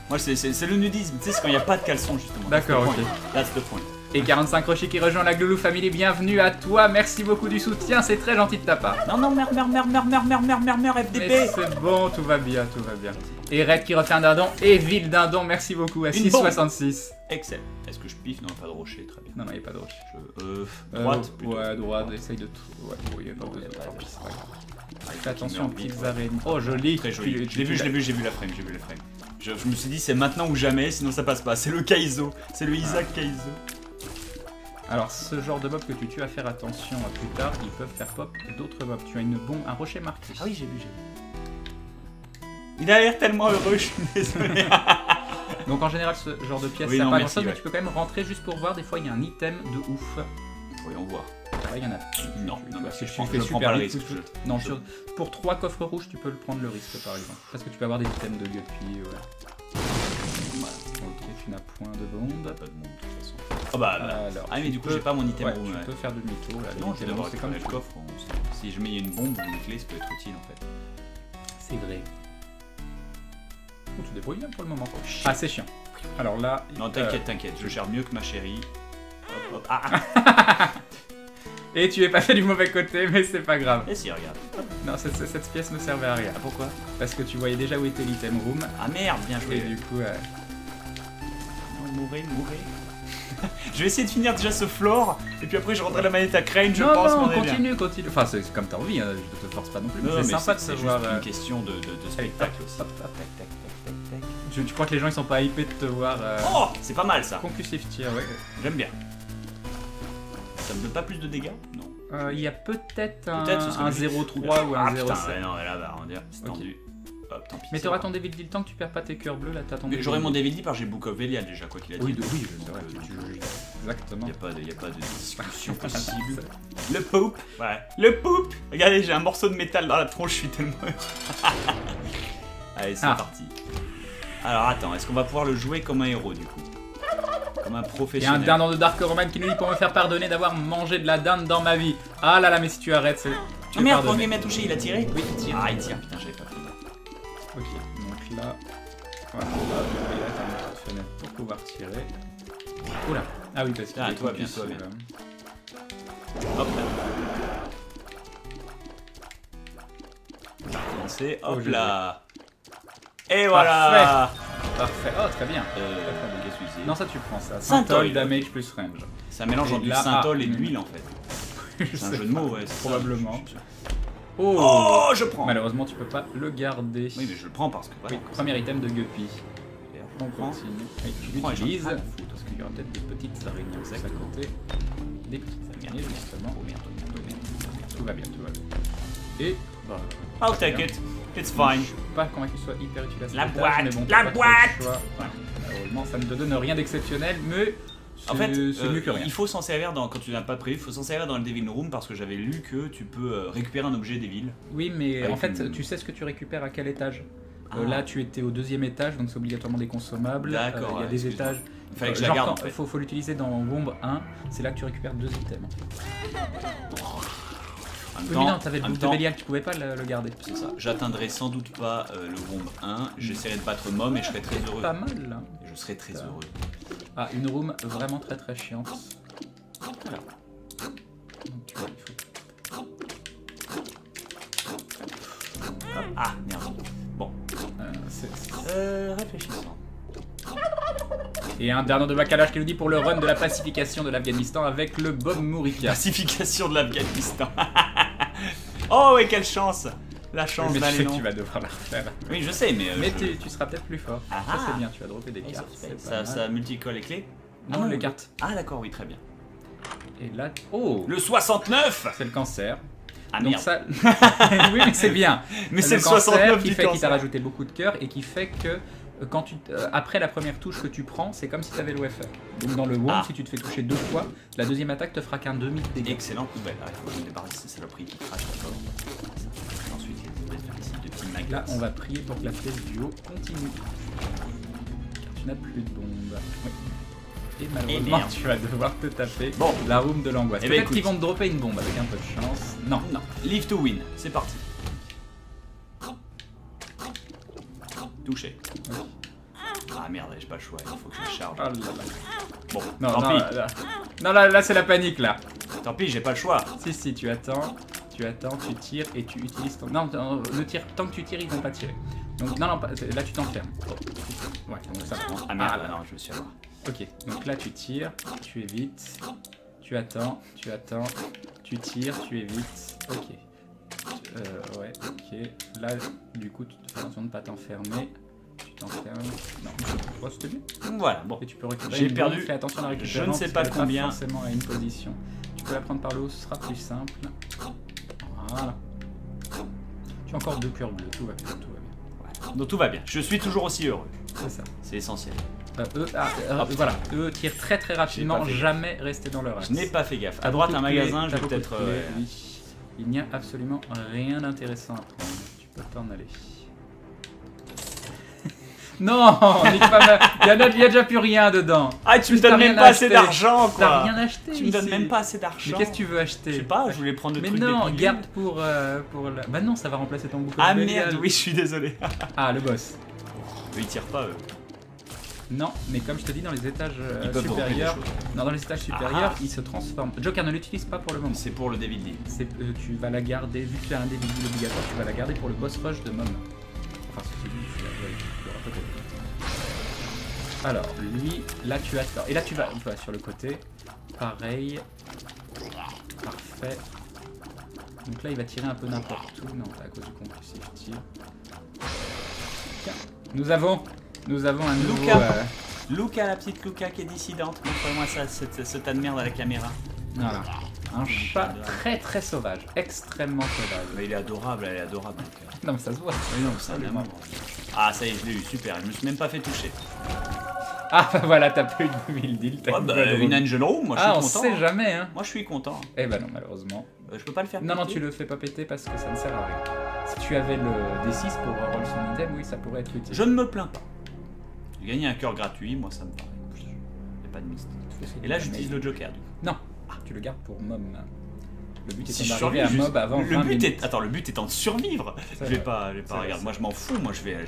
Moi, c'est le nudisme, tu sais, c'est quand il n'y a pas de caleçon, justement. D'accord, ok. That's the point. Et 45 Rocher qui rejoint la Gloulou Family, bienvenue à toi, merci beaucoup du soutien, c'est très gentil de ta part. Non, merde, FDP. Mais c'est bon, tout va bien. Et Red qui refait un dindon, et Ville Dindon, merci beaucoup, à 6,66. Excellent. Est-ce que je piffe? Non, pas de rocher, très bien. Non, il n'y a pas de rocher. Droite plutôt. Ouais, droite, essaye de tout. Ouais, il n'y a pas besoin. Fais attention aux petites araignées. Oh, joli. Très joli. J'ai vu la frame. Je me suis dit, c'est maintenant ou jamais, sinon ça passe pas. C'est le Kaizo. C'est le Isaac Kaizo. Alors, ce genre de mob que tu tues, à faire attention à plus tard, ils peuvent faire pop d'autres mobs. Tu as une bombe, un rocher marqué. Ah oui, j'ai vu. Il a l'air tellement heureux, je suis désolé. Donc en général, ce genre de pièce, ça n'a pas grand chose, mais tu peux quand même rentrer juste pour voir. Des fois, il y a un item de ouf. Voyons voir. Il y en a. Non, si je prends pas le risque. Non, pour 3 coffres rouges, tu peux le prendre le risque par exemple. Parce que tu peux avoir des items de guppy. Voilà. Ok, tu n'as point de bombe. Pas de bombe de toute façon. Oh bah, ah, mais du coup, j'ai pas mon item room. Tu peux faire demi-tour. Non, je vais d'abord récupérer le coffre. Si jamais il y a une bombe ou une clé, ça peut être utile en fait. C'est vrai. Oh, tu te débrouilles bien pour le moment. Ah, c'est chiant. Alors là. Non, t'inquiète, je gère mieux que ma chérie. Hop. Ah. Et tu es passé du mauvais côté, mais c'est pas grave. Et si, regarde. Non, cette pièce ne servait à rien. Ah, pourquoi? Parce que tu voyais déjà où était l'item room. Ah merde, bien joué. Et du coup. Non, mourrez. Je vais essayer de finir déjà ce floor, et puis après je rendrai la manette à Crane, je pense. Non, continue. Enfin, c'est comme t'as envie, hein, je te force pas non plus. Non, mais c'est sympa de savoir. C'est juste une question de spectacle aussi. Tac. Tu crois que les gens ils sont pas hypés de te voir. Oh, c'est pas mal ça. Conclusive tir, ouais. J'aime bien. Ça me donne pas plus de dégâts? Non. Il y a peut-être un 0,3 ou un 0,7. Putain, non, mais là, on va dire, c'est tendu. Hop, tant pis. Mais t'auras ton Devil Deal tant que tu perds pas tes cœurs bleus, là t'as ton. Mais j'aurai mon Devil Deal parce que j'ai Book of Belial déjà, quoi qu'il a dit. Oui, c'est vrai. Exactement. Y a pas de discussion possible. Le poop. Ouais. Le poop. Regardez, j'ai un morceau de métal dans la tronche, je suis tellement. Allez, c'est parti. Alors attends, est-ce qu'on va pouvoir le jouer comme un héros du coup? Comme un professionnel. Il y a un dindon de Dark Roman qui nous dit pour me faire pardonner d'avoir mangé de la dinde dans ma vie. Ah là là, mais si tu arrêtes, c'est. Oh merde, quand il m'a touché, il a tiré? Oui, il tire. Ah, il tire, putain, j'avais pas fait. Ok, donc là. Voilà, là t'as une petite fenêtre pour pouvoir tirer. Oula. Ah oui, parce que. Toi, bien. Hop là. On va recommencer. Hop là. Et voilà. Parfait. Oh, très bien. Qu'est-ce que c'est? Non, ça tu prends ça. Synthol, damage plus range. C'est un mélange entre du synthol et de l'huile en fait. C'est un jeu de mots, ouais. Probablement. Oh, je prends. Malheureusement, tu peux pas le garder. Oui, mais je le prends parce que voilà. Oui, premier item de Guppy. On prend. Et tu l'utilises parce qu'il y aura peut-être des petites araignées à côté. Des petites araignées, justement. Tout va bien. Et. Bah, I'll take it. It's fine. Je suis pas convaincu que ce soit hyper utile à cet La étage, boîte, mais bon, la boîte. Voilà. Malheureusement, ça ne te donne rien d'exceptionnel, mais en fait, c'est mieux que rien. Il faut s'en servir quand tu n'as pas prévu. Il faut s'en servir dans le Devil Room parce que j'avais lu que tu peux récupérer un objet Devil. Oui, mais en fait, tu sais ce que tu récupères à quel étage. Là, tu étais au 2e étage, donc c'est obligatoirement des consommables. D'accord. Il y a des étages. Il fallait que je la garde. En fait. Faut l'utiliser dans Womb 1. C'est là que tu récupères 2 items. Oui, mais non, t'avais le book de Belial, tu pouvais pas le garder. C'est ça. J'atteindrai sans doute pas le Womb 1. J'essaierai de battre Mom et je serai très heureux. Pas mal là. Je serai très heureux. Ah, une room vraiment très chiante. Voilà. Donc, tu vois, il faut. Ah, merde. Bon. Réfléchissons. Et un dernier de Bacalash qui nous dit pour le run de la pacification de l'Afghanistan avec le Bob Mourika. Pacification de l'Afghanistan. Oh, ouais, quelle chance. La chance d'aller. Mais tu sais que tu vas devoir la refaire. Oui, je sais, mais. Mais tu seras peut-être plus fort. Ça, c'est bien, tu vas dropper des cartes. Ça multicolle les clés? Non, les cartes. Ah, d'accord, oui, très bien. Et là. Oh, le 69. C'est le cancer. Ah, donc merde. ça. Oui, mais c'est bien. Mais c'est le 69 qui fait qu'il t'a rajouté beaucoup de cœur et qui fait que après la première touche que tu prends, c'est comme si tu avais l'OFE. Donc dans le wound, si tu te fais toucher 2 fois, la deuxième attaque te fera qu'un demi de dégâts. Excellent poubelle. Il faut que je me débarrasse de ces saloperies qui crachent d'abord. Ensuite, il y a ici 2 petits magnets. Là, on va prier pour que la pièce du haut continue. Car tu n'as plus de bombe. Oui. Et malheureusement, tu vas devoir te taper la room de l'angoisse. Peut-être qu'ils vont te dropper une bombe avec un peu de chance. Non. Non. Live to win. C'est parti. Touché. Oui. Ah merde, j'ai pas le choix, il faut que je charge. Oh là là. Bon, non, tant pis. Non, là c'est la panique là. Tant pis, j'ai pas le choix. Si, tu attends, tu tires et tu utilises ton... Non, le tir, tant que tu tires, ils vont pas tirer. Donc non, là tu t'enfermes. Ouais, donc ça prend. Ah merde, non, je me suis avoir. Ok, donc là tu tires, tu évites, tu attends, tu tires, tu évites. Ok. Ouais, ok. Là, du coup, tu te fais attention de ne pas t'enfermer. Tu t'enfermes. Non, oh, c'était bien. Voilà, bon. Et tu peux récupérer. J'ai perdu. Fais attention à la récupérer. Je ne sais pas combien. Pas forcément à une position. Tu peux la prendre par le haut, ce sera plus simple. Voilà. Tu as encore 2 cœurs bleus, tout va bien, tout va bien. Ouais. Donc tout va bien. Je suis toujours aussi heureux. C'est ça. C'est essentiel. Voilà, eux tirent très rapidement, jamais rester dans leur axe. Je n'ai pas fait gaffe. À droite, un magasin, je vais peut-être. Oui. Il n'y a absolument rien d'intéressant à prendre. Tu peux t'en aller. Non, il y a déjà plus rien dedans. Ah, tu me donnes même pas assez d'argent, quoi. T'as rien acheté. Tu me donnes même pas assez d'argent. Mais qu'est-ce que tu veux acheter? Je sais pas, je voulais prendre le truc. Mais non, garde pour la. Bah non, ça va remplacer ton bouclier. Ah merde, oui, je suis désolé. Ah, le boss. Eux, ils tirent pas, eux. Non, mais comme je te dis, dans les étages supérieurs, ils se transforment. Joker, ne l'utilise pas pour le moment. C'est pour le Devil Deal. Tu vas la garder, vu que tu as un Devil Deal obligatoire, tu vas la garder pour le boss rush de Mom. Enfin, c'est lui, tu l'auras peut-être. Alors, lui, là tu attends. Et là tu vas sur le côté. Pareil. Parfait. Donc là, il va tirer un peu n'importe où. Non, à cause du compulsif tir. Tiens, nous avons un nouveau... Luca, la petite Luca qui est dissidente. Montre-moi ça, ce tas de merde à la caméra. Voilà. Un chat très sauvage. Extrêmement sauvage. Mais il est adorable, elle est adorable. Non, mais ça se voit. Mais non, c'est un amour. Ah, ça y est, je l'ai eu, super. Je me suis même pas fait toucher. Ah, bah voilà, t'as plus de 2000 deals. Une Angel Room, moi je suis content. On sait jamais, hein. Moi je suis content. Eh ben non, malheureusement. Je peux pas le faire péter. Non, tu le fais pas péter parce que ça ne sert à rien. Si tu avais le D6 pour roll son item, oui, ça pourrait être utile. Je ne me plains pas. J'ai gagné un cœur gratuit, moi ça me paraît. Il n'y a pas de mystère. Et là j'utilise le Joker du coup. Non, tu le gardes pour Mom. Le but est d'arriver à Mob avant 20 minutes. Attends, le but étant de survivre. Je vais pas regarde, moi je m'en fous, moi je vais...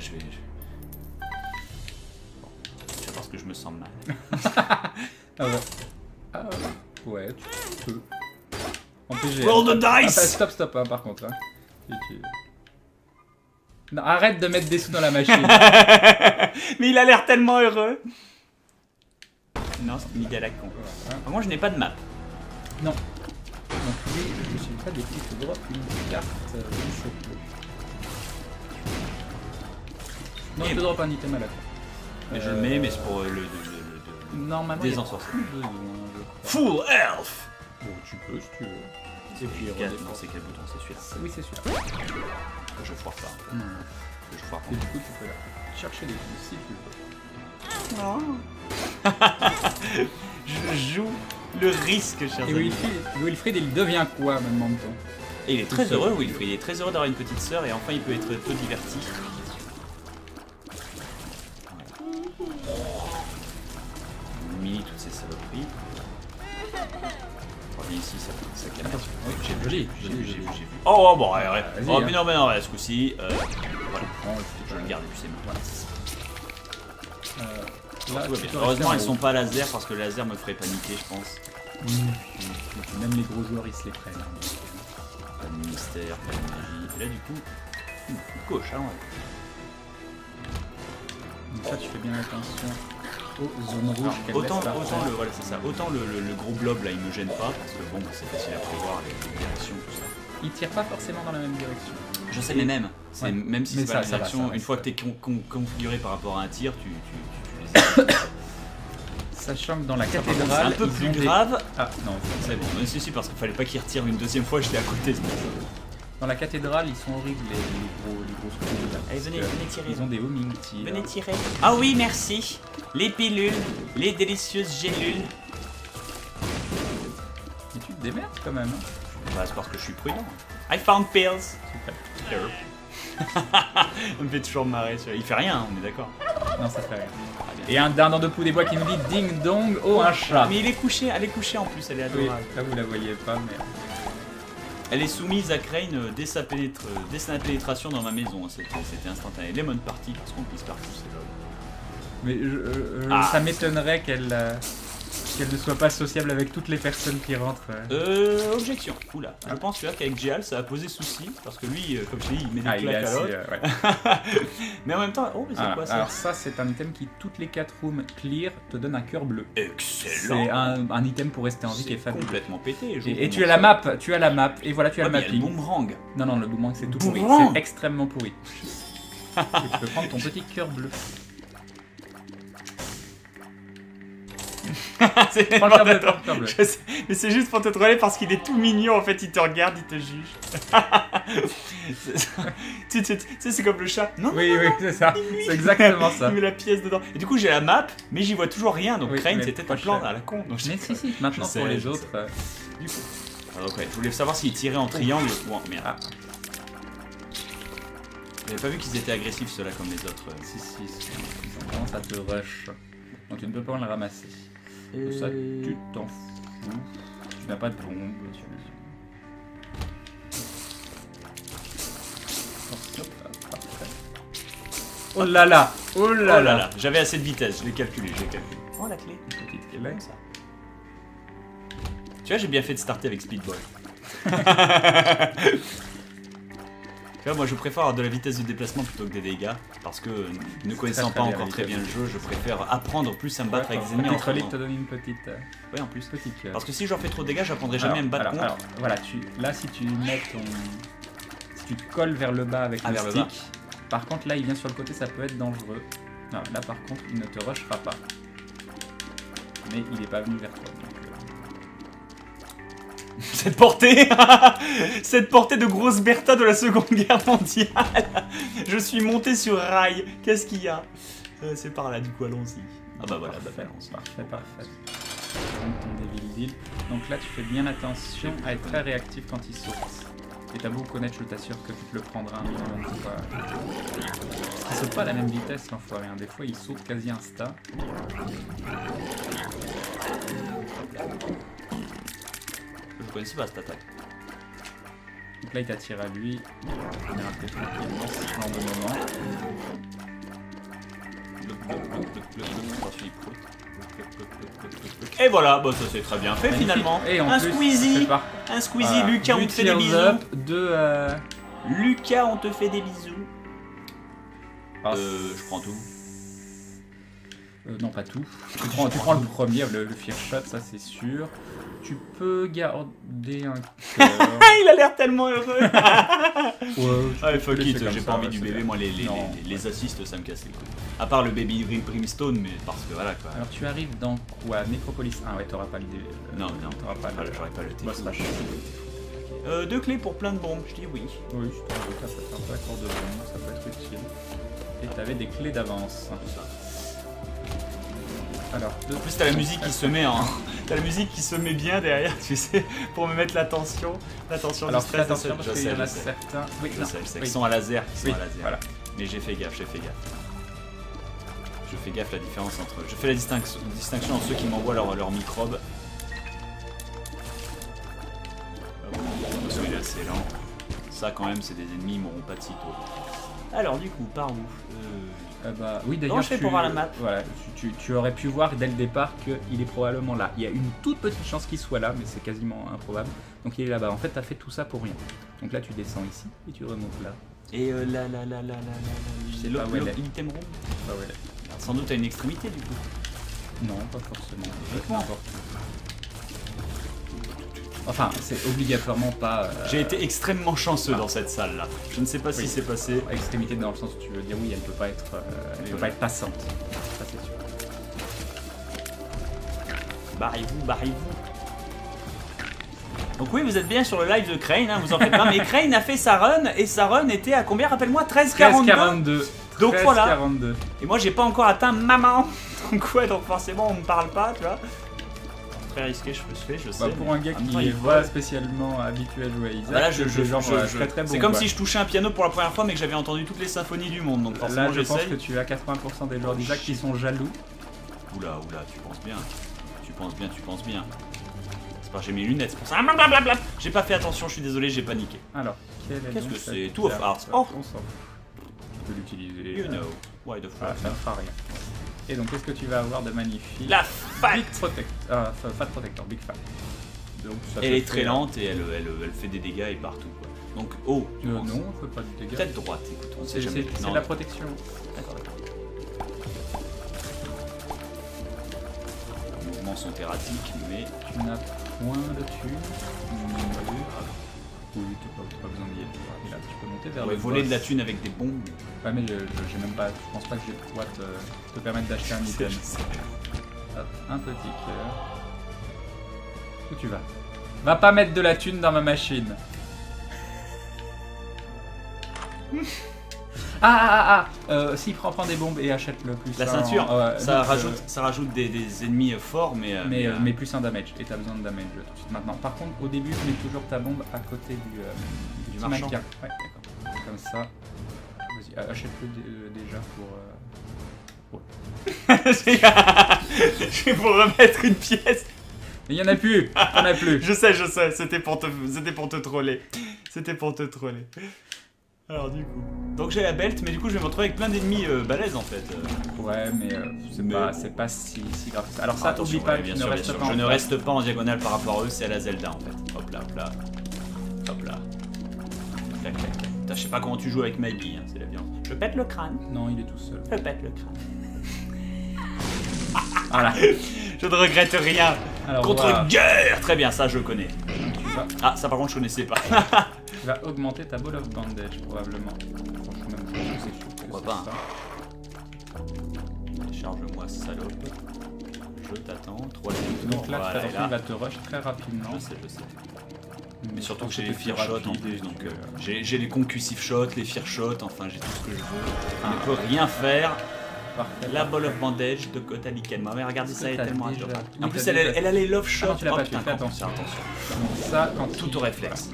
Parce que je me sens mal. Ah ouais. Ah ouais, tu peux. En PG. Roll the dice. Stop, hein, par contre. Hein. Non, arrête de mettre des sous dans la machine. Mais il a l'air tellement heureux. Non, c'est une idée à la con. Moi, je n'ai pas de map. Non. Donc lui, je ne suis pas des petits drop une carte Non, je te drop un item à la fin. Mais je le mets, mais c'est pour normalement, des ensorcels. Full Elf. Bon, tu peux si tu veux. Et puis non, c'est quel bouton? C'est celui-là. Oui, c'est celui-là. Je foire pas. Je foire pas. Et du coup, tu peux là chercher des trucs si tu veux. Non. Je joue le risque, cher ami. Et Wilfried, il devient quoi maintenant de temps? Et il est très heureux, Wilfried. Il est très heureux d'avoir une petite sœur et enfin il peut être peu diverti. Mini toutes ces saloperies. Reviens ici, ça calme. Attention, oui, j'ai vu. Oh, bon, ouais. Oh, mais hein. non, ce coup-ci. Voilà. Je le garde, c'est bon. Là, heureusement, ils sont pas laser parce que le laser me ferait paniquer, je pense. Même les gros joueurs, ils se les prennent. Pas de mystère, pas de magie. Et là, du coup, gauche, hein, ouais. Donc ça, tu fais bien attention aux zones rouges. Autant le gros blob là, il me gêne pas parce que bon, c'est facile à prévoir les directions, tout ça. Il tire pas forcément dans la même direction. Je sais, mais même. Ouais. Même si c'est pas la direction, une fois que tu es configuré par rapport à un tir, tu Sachant que dans la cathédrale, c'est un peu plus grave. Ah non, c'est bon. Si, parce qu'il fallait pas qu'il retire une deuxième fois, j'étais à côté. Dans la cathédrale, ils sont horribles, les grosses poules. Allez, venez tirer. Ils ont des homing tea. Venez tirer. Ah oui, merci. Les pilules, les délicieuses gélules. Mais tu te démerdes quand même. Hein. Bah, c'est parce que je suis prudent. I found pills. Super. On me fait toujours marrer. Il fait rien, on est d'accord. Non, ça fait rien. Et un dindon de Pou des Bois qui nous dit ding dong, oh un chat. Mais il est couché, elle est couchée en plus, elle est adorable. Oui, là vous la voyez pas, mais. Elle est soumise à Crane dès sa pénétration dans ma maison. C'était instantané. Lemon Party, parce qu'on pisse partout, c'est lol. Mais ça m'étonnerait qu'elle ne soit pas sociable avec toutes les personnes qui rentrent. Objection. Oula. Je pense qu'avec Géal, ça a posé souci. Parce que lui, comme je t'ai dit, il met des claques à l'autre. Ouais. Mais en même temps, oh, mais c'est quoi ça? Alors ça, c'est un item qui, toutes les 4 rooms clear, te donne un cœur bleu. Excellent. C'est un item pour rester en vie qui est fabuleux. Complètement pété. Et tu as la map, et voilà, tu as le mapping. Le boomerang. Non, le boomerang, c'est tout pourri. C'est extrêmement pourri. Tu peux prendre ton petit cœur bleu. Mais c'est juste pour te troller parce qu'il est tout mignon en fait, il te regarde, il te juge. Tu sais, c'est comme le chat. Non, oui, c'est ça. C'est exactement ça. Il met la pièce dedans. Et du coup, j'ai la map, mais j'y vois toujours rien. Donc Crane, c'était un plan à la con. Donc, mais si, maintenant pour les autres. Du coup. Alors, ouais, je voulais savoir s'ils tiraient en triangle ou en merde. J'avais pas vu qu'ils étaient agressifs ceux-là comme les autres. Si, ils ont tendance à te rush. Donc tu ne peux pas le ramasser. Ça, tu t'en fous. Tu n'as pas de bombe. Oh là là. Oh là là. J'avais assez de vitesse, je l'ai calculé, Oh la clé. Une petite clé. Ça. Tu vois, j'ai bien fait de starter avec Speedball. Tu vois, moi je préfère avoir de la vitesse de déplacement plutôt que des dégâts, parce que ne connaissant pas encore très bien le jeu, je préfère apprendre plus à me battre avec des ennemis en relique te donne une petite. Oui, en plus. Petite. Parce que si j'en fais trop de dégâts, j'apprendrai jamais à me battre contre. Alors, voilà, là si tu mets ton. Si tu te colles vers le bas avec le stick, par contre là il vient sur le côté, ça peut être dangereux. Non, là par contre il ne te rushera pas. Mais il n'est pas venu vers toi. Cette portée de grosse Bertha de la Seconde Guerre mondiale. Je suis monté sur rail. Qu'est-ce qu'il y a? C'est par là, du coup, allons-y. Ah bah voilà, allons-y. Parfait. Donc, ton Devil Deal. Donc là, tu fais bien attention à être très réactif quand il saute. Et t'as beau connaître, je t'assure que tu te le prendras un minimum de fois. Il saute pas à la même vitesse, l'enfoiré. Des fois, il saute quasi insta. Je connaissais pas cette attaque. Donc là il t'attire à lui, il a un peu tranquillement, c'est un bon moment. Et voilà, bah ça c'est très bien fait finalement. Et un Squeezie, Lucas on te fait des bisous. Lucas on te fait des bisous. Je prends tout. Non pas tout. Tu prends le premier, le Fear Shot, ça c'est sûr. Tu peux garder un cœur. Il a l'air tellement heureux. Ouais, fuck it, j'ai pas envie du bébé, moi les assists ça me casse les couilles. À part le baby Brimstone, mais parce que voilà quoi. Alors tu arrives dans quoi? Nécropolis 1, ouais, t'auras pas le dé. Non, t'auras pas j'aurais pas le thé. Boss rush. 2 clés pour plein de bombes, je dis oui. Oui, je te dis ça peut être un peu accord de bombe, ça peut être utile. Et t'avais des clés d'avance. Alors, en plus t'as la musique qui se met en... T'as la musique qui se met bien derrière, tu sais, pour me mettre l'attention alors, du stress. Attention parce qu'il y en a certains... Oui, je sais, ils sont à laser, Voilà. Mais j'ai fait gaffe. Je fais gaffe la différence entre... Je fais la distinction entre ceux qui m'envoient leurs microbes. Il est assez lent. Ça quand même c'est des ennemis, ils m'auront pas de sitôt. Alors du coup, par où oui, d'ailleurs, pour voir la map. Voilà, tu aurais pu voir dès le départ qu'il est probablement là. Il y a une toute petite chance qu'il soit là, mais c'est quasiment improbable. Donc il est là-bas. En fait, t'as fait tout ça pour rien. Donc là, tu descends ici et tu remontes là. Et là. C'est l'autre item room. Pas où elle est. Sans doute à une extrémité du coup. Non, pas forcément. Enfin, c'est obligatoirement pas... J'ai été extrêmement chanceux dans cette salle là. Je ne sais pas si c'est passé. Extrémité dans le sens où tu veux dire oui, elle peut pas être, pas être passante. Ça c'est sûr. Barrez-vous. Donc oui, vous êtes bien sur le live de Crane, hein, vous en faites pas. Mais Crane a fait sa run, et sa run était à combien? Rappelle-moi, 13,42. Donc voilà. 42. Et moi, j'ai pas encore atteint maman. Donc ouais, donc forcément, on me parle pas, tu vois. Très risqué, je sais. Bah, pour un gars qui est pas spécialement habitué à jouer à Isaac, là, très bon. C'est comme si je touchais un piano pour la première fois, mais que j'avais entendu toutes les symphonies du monde. Donc forcément, là, je pense que tu as 80% des joueurs d'Isaac qui sont jaloux. Oula, tu penses bien. Tu penses bien. C'est pas, j'ai mes lunettes, c'est pour ça. Blablabla. J'ai pas fait attention, je suis désolé, j'ai paniqué. Alors, qu'est-ce que c'est? Two of Hearts. Oh, on s'en fout. Tu peux l'utiliser. You know. Why the fuck? Voilà, ça ne fera rien. Et donc, qu'est-ce que tu vas avoir de magnifique? La Fat Fat Protector, Big Fat. Donc, ça elle est très lente et elle fait des dégâts et partout. Quoi. Donc, oh, non, on fait pas de dégâts. Peut-être droite, écoute, on sait jamais. C'est de la protection. D'accord. Les mouvements sont erratiques, mais. Tu n'as point de thunes. Oui, t'as pas besoin d'y être. Et là, tu peux monter vers le voler boss. de la thune avec des bombes. Ouais, mais j'ai même pas. Je pense pas que j'ai de quoi te permettre d'acheter un item. Hop, un petit cœur. Où tu vas? Va pas mettre de la thune dans ma machine. Si, prends des bombes et achète-le plus. La ceinture, ça rajoute des ennemis forts, mais plus un damage. Et t'as besoin de damage tout de suite maintenant. Par contre, au début, mets toujours ta bombe à côté du marchand. Ouais, d'accord. Comme ça. Vas-y, achète-le déjà pour. Je vais vous remettre une pièce. Il y en a plus. On a plus. Je sais. C'était pour te troller. Alors du coup. Donc j'ai la belt, mais du coup je vais me retrouver avec plein d'ennemis balèzes en fait. Ouais, mais c'est pas si grave. Alors ça, attention, oublie pas, bien tu sûr, ne restes pas. Je ne reste pas en diagonale par rapport à eux, c'est à la Zelda en fait. Hop là. Clac. Putain, je sais pas comment tu joues avec Maggie, hein, c'est la violence. Je pète le crâne. Non, il est tout seul. Je pète le crâne. Voilà. Je ne regrette rien. Alors, contre guerre. Très bien, ça je connais. Ah, ça par contre je connaissais pas. Tu vas augmenter ta ball of bandage probablement. Pourquoi pas hein. Télécharge-moi salope. Je t'attends. 3 minutes. Donc là, il va te rush très rapidement. Je sais. Mais surtout que j'ai les fear shots en plus, donc j'ai les concussive shots, les fear shots, enfin j'ai tout ce que je veux. On ne peut rien faire. La ball of bandage de Kotaliken. Ma mère, regardez ça, elle est tellement adorable. En plus, elle a les love shots. Tu l'as pas fait, fais attention. Ça, quand tout au réflexe.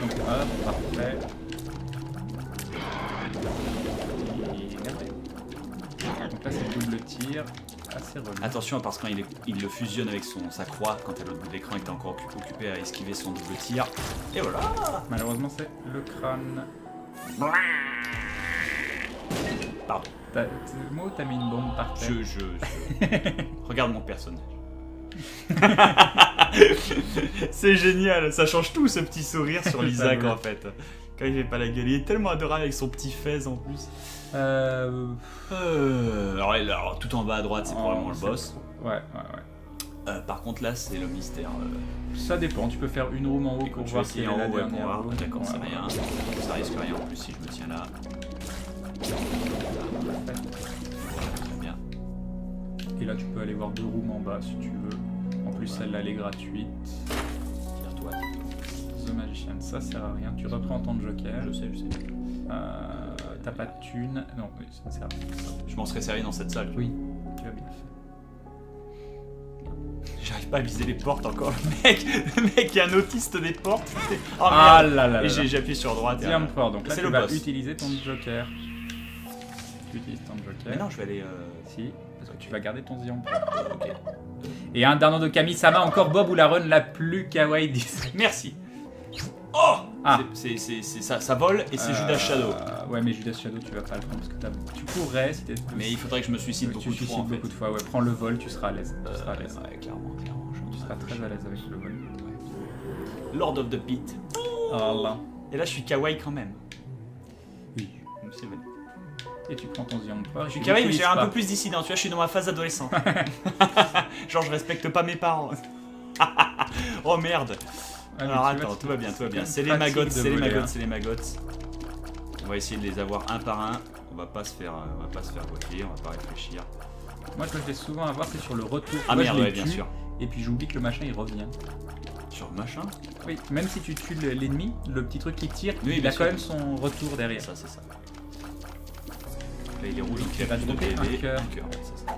Donc hop, parfait. Donc là, c'est double tir. Assez relou. Attention, parce que quand il le fusionne avec sa croix, quand à l'autre bout de l'écran, il était encore occupé à esquiver son double tir. Et voilà. Malheureusement, c'est le crâne. Pardon. Moi, t'as mis une bombe par terre. Regarde mon personnage. C'est génial, ça change tout ce petit sourire sur l'Isaac en fait. Quand il fait pas la gueule, il est tellement adorable avec son petit fez en plus. Alors, tout en bas à droite, c'est probablement le boss. Ouais. Par contre là, c'est le mystère. Ça dépend, tu peux faire une room en haut pour voir si en haut, ouais, pour voir. D'accord, c'est rien. Ça risque rien en plus si je me tiens là. Très bien. Et là, tu peux aller voir 2 rooms en bas si tu veux. En plus, celle-là, elle est gratuite. Tire-toi. The Magician, ça sert à rien. Tu reprends ton joker. Je sais. T'as pas de thune. Non, oui, ça sert à rien. Je m'en serais servi dans cette salle. Oui, tu as bien fait. J'arrive pas à viser les portes encore. Le mec, il y a un autiste des portes. Oh, ah là là. Et j'ai appuyé sur droite. Tiens fort, donc là, tu vas boss. utiliser ton joker. Tu utilises ton joker. Mais non, je vais aller. Si, parce que tu vas garder ton Zion. Ok. Et un dernier de Kami-sama, encore Bob ou la run la plus kawaii d'Isaac. Merci. Oh ça vole et c'est Judas Shadow. Ouais, mais Judas Shadow, tu vas pas le prendre parce que tu pourrais si t'es. Mais il faudrait que je me suicide beaucoup de fois. Ouais, prends le vol, tu seras à l'aise. Ouais, clairement. Tu seras très à l'aise avec le vol. Lord of the Pit. Oh là. Et là, je suis kawaii quand même. Oui. C'est vrai. Et tu prends ton Zion Power. Je suis kawaii, mais j'ai un peu plus dissident. Tu vois, je suis dans ma phase adolescente. Genre, je respecte pas mes parents. Oh merde. Alors attends, tout va bien. C'est les maggots. On va essayer de les avoir un par un. On va pas se faire voter, on va pas réfléchir. Moi, ce que je vais souvent avoir, c'est sur le retour. Ah merde, ouais, bien sûr. Et puis j'oublie que le machin il revient. sur machin. Oui, même si tu tues l'ennemi, le petit truc qui tire, Oui, il bien a sûr. quand même son retour derrière. Ça, c'est ça. Là, il est rouge, donc Tu il vas a plus de dropper un PV. cœur. Ouais, c'est ça.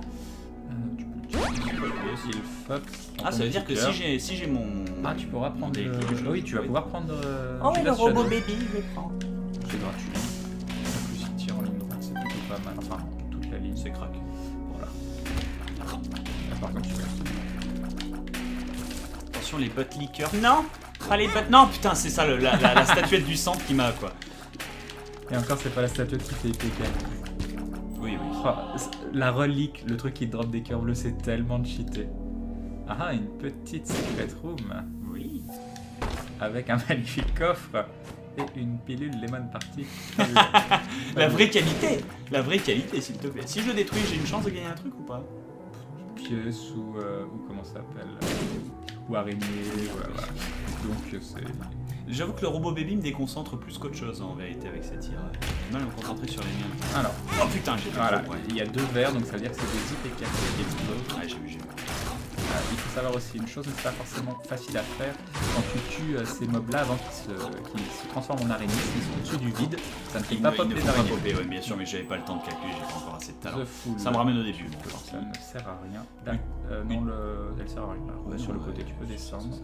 Il fuck. Ah, ça veut dire que si j'ai mon... Ah, tu pourras prendre. Des- Oui, tu vas pouvoir prendre. Oh, oui, le Judas robot Shadow. baby, je le prends. C'est gratuit. En plus, il tire en ligne droite, c'est plutôt pas mal. Enfin, toute la ligne. C'est crack. Voilà. Là, par contre, tu vas. Attention, les bottes liqueurs. Non. Pas les bottes. Non, putain, c'est ça, la statuette du centre qui m'a, quoi. Et encore, c'est pas la statuette qui fait PK. Oui, oui. Oh, la relique, le truc qui drop des cœurs bleus, c'est tellement de cheaté. Ah, une petite secret room Oui. avec un magnifique coffre et une pilule Lemon Party. La vraie qualité. La vraie qualité, s'il te plaît. Si je le détruis, j'ai une chance de gagner un truc ou pas? Pièce ou comment ça s'appelle, ou araignée, voilà. Donc c'est. J'avoue que le robot baby me déconcentre plus qu'autre chose en vérité avec ces tirs. J'ai du mal à me concentrer sur les miens. Alors, Oh putain, j'ai fait voilà, trop, ouais. il y a 2 verres, donc ça veut dire que c'est des IPK qui explosent. Ouais, j'ai vu. Il faut savoir aussi une chose, mais c'est pas forcément facile à faire. Quand tu tues ces mobs-là avant qu'ils se transforment en araignées, ils sont au-dessus du vide, ça ne fait pas pop Il ne les faut pas araignées. popper, ouais, bien sûr, mais j'avais pas le temps de calculer, j'ai pas encore assez de talent. The Fool. Ça me ramène au début. Ça ne sert à rien. Là, non, elle sert à rien. Là, Ouais, sur non, le côté, ouais, tu peux c'est descendre. ça.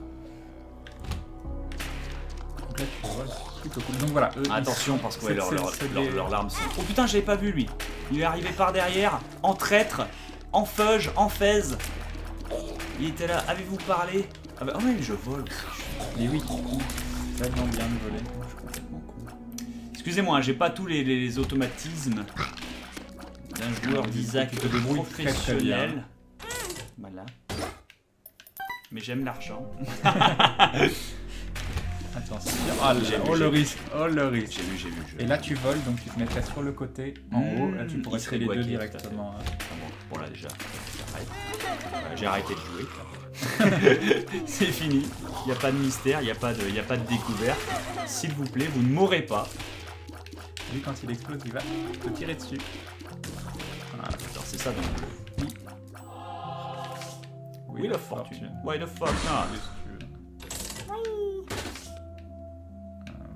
Donc là, tu peux voir, c'est plutôt cool. Donc voilà. eux, Attention ils- parce que c'est- ouais, c'est des- leurs larmes sont... Oh putain, j'avais pas vu lui. Il est arrivé par derrière, en traître, en feuge, en fez. Il était là, avez-vous parlé? Ah bah oh oui, je vole aussi. Et oui, tellement bien de voler. Je suis complètement con. Excusez-moi, hein, j'ai pas tous les automatismes d'un joueur d'Isaac Tu te débrouilles professionnel. Voilà. Mais j'aime l'argent. Attention. Oh, J'ai vu, le j'ai vu. risque. Oh le risque. J'ai vu. Et là tu voles, donc tu te mettrais sur le côté, en haut, là tu pourrais il serait tirer les deux guaqué, tout à fait. directement. Bon là déjà, voilà, j'ai arrêté de jouer. C'est fini. Il n'y a pas de mystère, il n'y a pas de découverte. S'il vous plaît, vous ne mourrez pas. Lui quand il explose, il va te tirer dessus. Voilà. Alors c'est ça donc. Wheel of Fortune. Wheel of Fortune. Ah,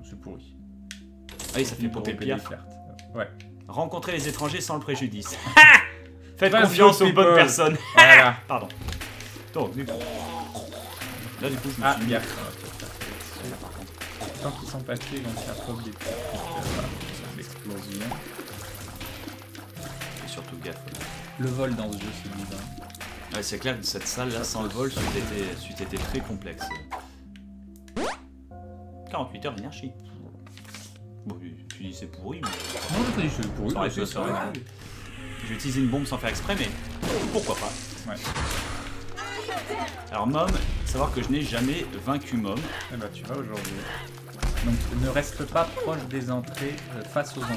C'est pourri. ah oui, ça fait popper Pierre. Ouais. Rencontrer les étrangers sans le préjudice. Faites Vas-y, confiance aux people. bonnes personnes. Voilà. Pardon. Donc, du coup. Là, du coup, je me Ah, suis mis. bien. Tant qu'ils sont pas tués, ils vont se faire pop des petits trucs. Voilà. L'explosion. Et surtout gaffe. Le vol dans ce jeu, c'est bizarre. Ouais, c'est clair que cette salle là, sans le vol, c'eût été très complexe. 48 heures d'énergie. Bon, tu dis c'est pourri, mais. Non, je te dis c'est pourri. Ça aurait c'est pu, ça aurait ça. pu. Je vais utiliser une bombe sans faire exprès, mais pourquoi pas. Ouais. Alors, Mom, savoir que je n'ai jamais vaincu Mom. Eh ben, tu vas aujourd'hui. Donc, ne reste pas proche des entrées, face aux entrées.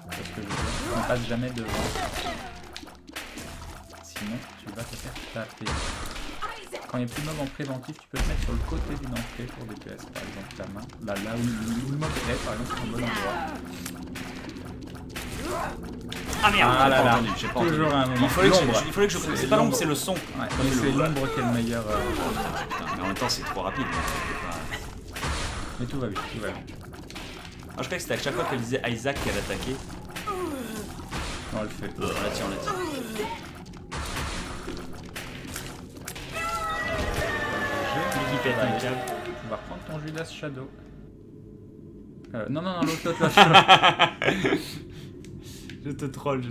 Parce que je veux dire, on passe jamais devant. Sinon, tu vas te faire taper. Quand il n'y a plus de mob en préventif, tu peux te mettre sur le côté d'une entrée pour DPS, par exemple ta main. Là où le mob est, par exemple, c'est un bon endroit. Ah merde, Ah là là, j'ai pas entendu. toujours un moment. Il fallait que L'ombre. je... C'est pas l'ombre, c'est le son. Ouais, mais c'est l'ombre qui est le meilleur. Putain, mais en même temps, c'est trop rapide. Donc je peux pas- Mais tout va bien, tout va bien. Ah, je croyais que c'était à chaque fois qu'elle disait Isaac qu'elle attaquait. On le fait. On la tire, on la tire. Qui pète un câble. Tu vas reprendre ton Judas Shadow. Non, l'autre. Je te troll.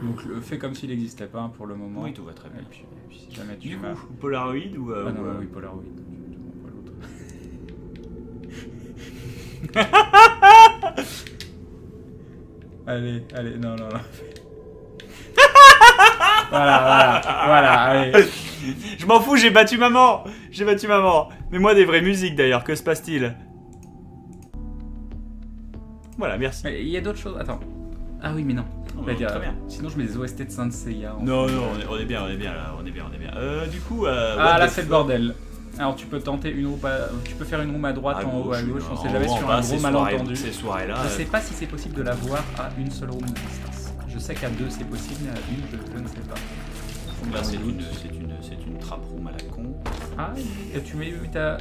Donc fais comme s'il n'existait pas pour le moment. Oui, tout va très bien. Et puis si jamais tu Du vas... coup, Polaroid ou. Ah non, oui, Polaroid. Je te montre pas l'autre. Allez, non. voilà, allez. Je m'en fous, j'ai battu maman. Mais moi des vraies musiques d'ailleurs, que se passe-t-il? Voilà, merci. Mais il y a d'autres choses, attends. Ah oui, mais non. Oh, J'allais dire, très bien. Sinon je mets les OST de Saint Seiya. Non, on est bien là, on est bien. Du coup, Ah là c'est le bordel. Alors tu peux tenter une roue, tu peux faire une roue à droite, en haut à gauche, on sait jamais sur un gros malentendu. Ces soirées-là. Je sais pas si c'est possible de l'avoir à une seule roue de distance. Je sais qu'à deux c'est possible, mais à une je ne sais pas. Là, c'est une une trap room à la con. Ah, et tu mets. T'as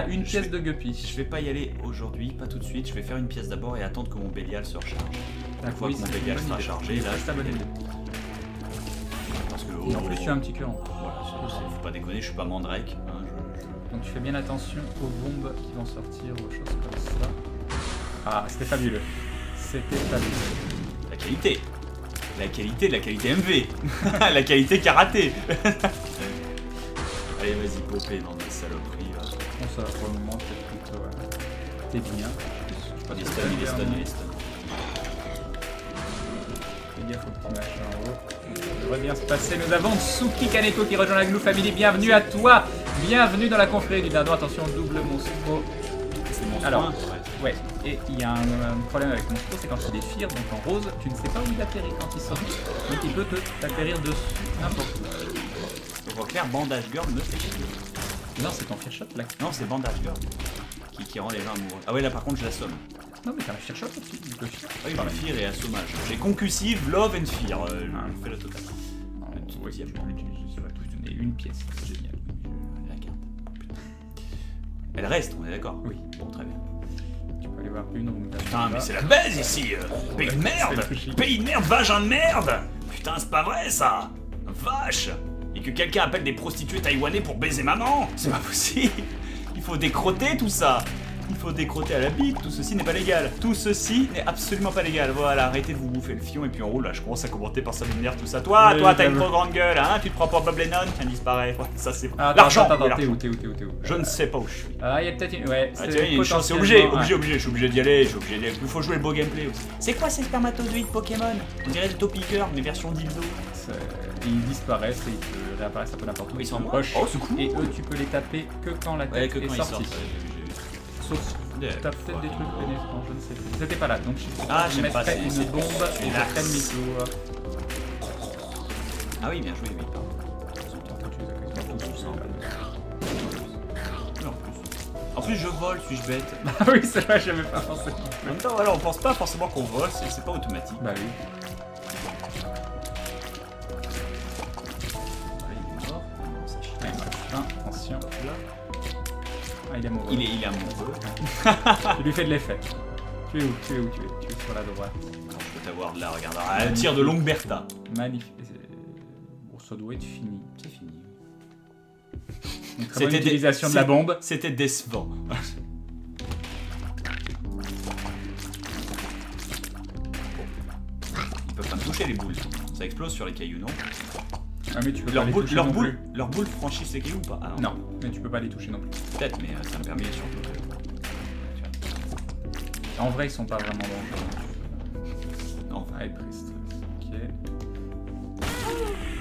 une pièce de guppy. Je vais pas y aller aujourd'hui, pas tout de suite. Je vais faire une pièce d'abord et attendre que mon Bélial se recharge. Une fois que mon Bélial sera chargé, là. C'est ta bonne idée. Parce que. Et en plus, tu as un petit cœur. Voilà, faut pas déconner, je suis pas Mandrake. Hein, Donc tu fais bien attention aux bombes qui vont sortir, aux choses comme ça. Ah, c'était fabuleux. C'était fabuleux. La qualité. La qualité de la qualité MV. La qualité karaté. Allez, vas-y, popé dans des saloperies. Bon, ça pour le moment, c'est plutôt. T'es bien. Il est stun, il est stun, il est stun. Fais gaffe au petit machin en haut. Ça devrait bien se passer. Nous avons Tsuki Kaneko qui rejoint la Glue Family. Bienvenue à toi. Bienvenue dans la confrérie du dindon. Attention, double Monstro. C'est mon Alors, soin, ouais. Et il y a un problème avec Monstro, c'est quand il est fire, donc en rose, tu ne sais pas où il atterrit quand il sort. Donc il peut t'atterrir dessus n'importe où. Donc en clair, Bandage Girl me fait chier. Non, c'est ton Fear Shot là. Non, c'est Bandage Girl qui rend les gens amoureux. Ah ouais, là par contre, je l'assomme. Non, mais t'as un Fear Shot aussi, du coup. Ah oui, Fear et assommage. J'ai Concussive, Love and Fear. Je fais le total. Oui, je vais l'utiliser, ça va tout donner une pièce. C'est génial. La carte. Elle reste, on est d'accord? Oui. Bon, très bien. Tu peux aller voir une room. Putain, mais c'est la base ici! Pays de merde! Pays de merde, vagin de merde! Putain, c'est pas vrai ça! Vache! Et que quelqu'un appelle des prostituées taïwanais pour baiser maman! C'est pas possible! Il faut décrotter tout ça! Il faut décrotter à la bite, tout ceci n'est pas légal. Tout ceci n'est absolument pas légal. Voilà, arrêtez de vous bouffer le fion et puis on roule là. Je commence à commenter par ça m'énerve tout ça. Toi, t'as une trop grande gueule, hein? Tu te prends pour Bob Lennon? Tiens, disparaît. Ça c'est. L'argent! T'es où? Je ne sais pas où je suis. Ah, il y a peut-être une. Ouais, c'est obligé. Je suis obligé d'y aller. Il faut jouer le beau gameplay aussi. C'est quoi ces spermatozoïdes Pokémon? On dirait des Topiqueurs, mais version dildo. Ils disparaissent et ils te réapparaissent un peu n'importe où. Ils sont moches. Oh, c'est cool. Et eux, tu peux les taper que quand la tête est sortie. Sauf t'as peut-être des trucs pénétrants, je ne sais plus. C'était pas là, donc je mettrais une bombe et je ferais demi-tour. Ah oui, bien joué, oui, pardon. En plus, je vole, suis-je bête? Ah oui, c'est vrai, j'avais pas pensé. En même temps, voilà, on pense pas forcément qu'on vole, c'est pas automatique. Bah oui. Attention, là. Ah, il est amoureux. Il est amoureux. Tu lui fais de l'effet. Tu es où? Tu es sur la droite. Alors, je peux t'avoir de là, regarde. Ah, elle tire de longue Bertha. Magnifique. Bon, ça doit être fini. C'est fini. Une très bonne utilisation de la bombe. C'était décevant. Ils peuvent pas me toucher les boules. Ça explose sur les cailloux, non? Ah, mais tu peux pas les toucher non plus. Leurs boules franchissent les cailloux ou pas? Ah, non, mais tu peux pas les toucher non plus. Peut-être, mais ça me permet surtout de... En vrai, ils sont pas vraiment dangereux. Non. Ah, être triste. Ok.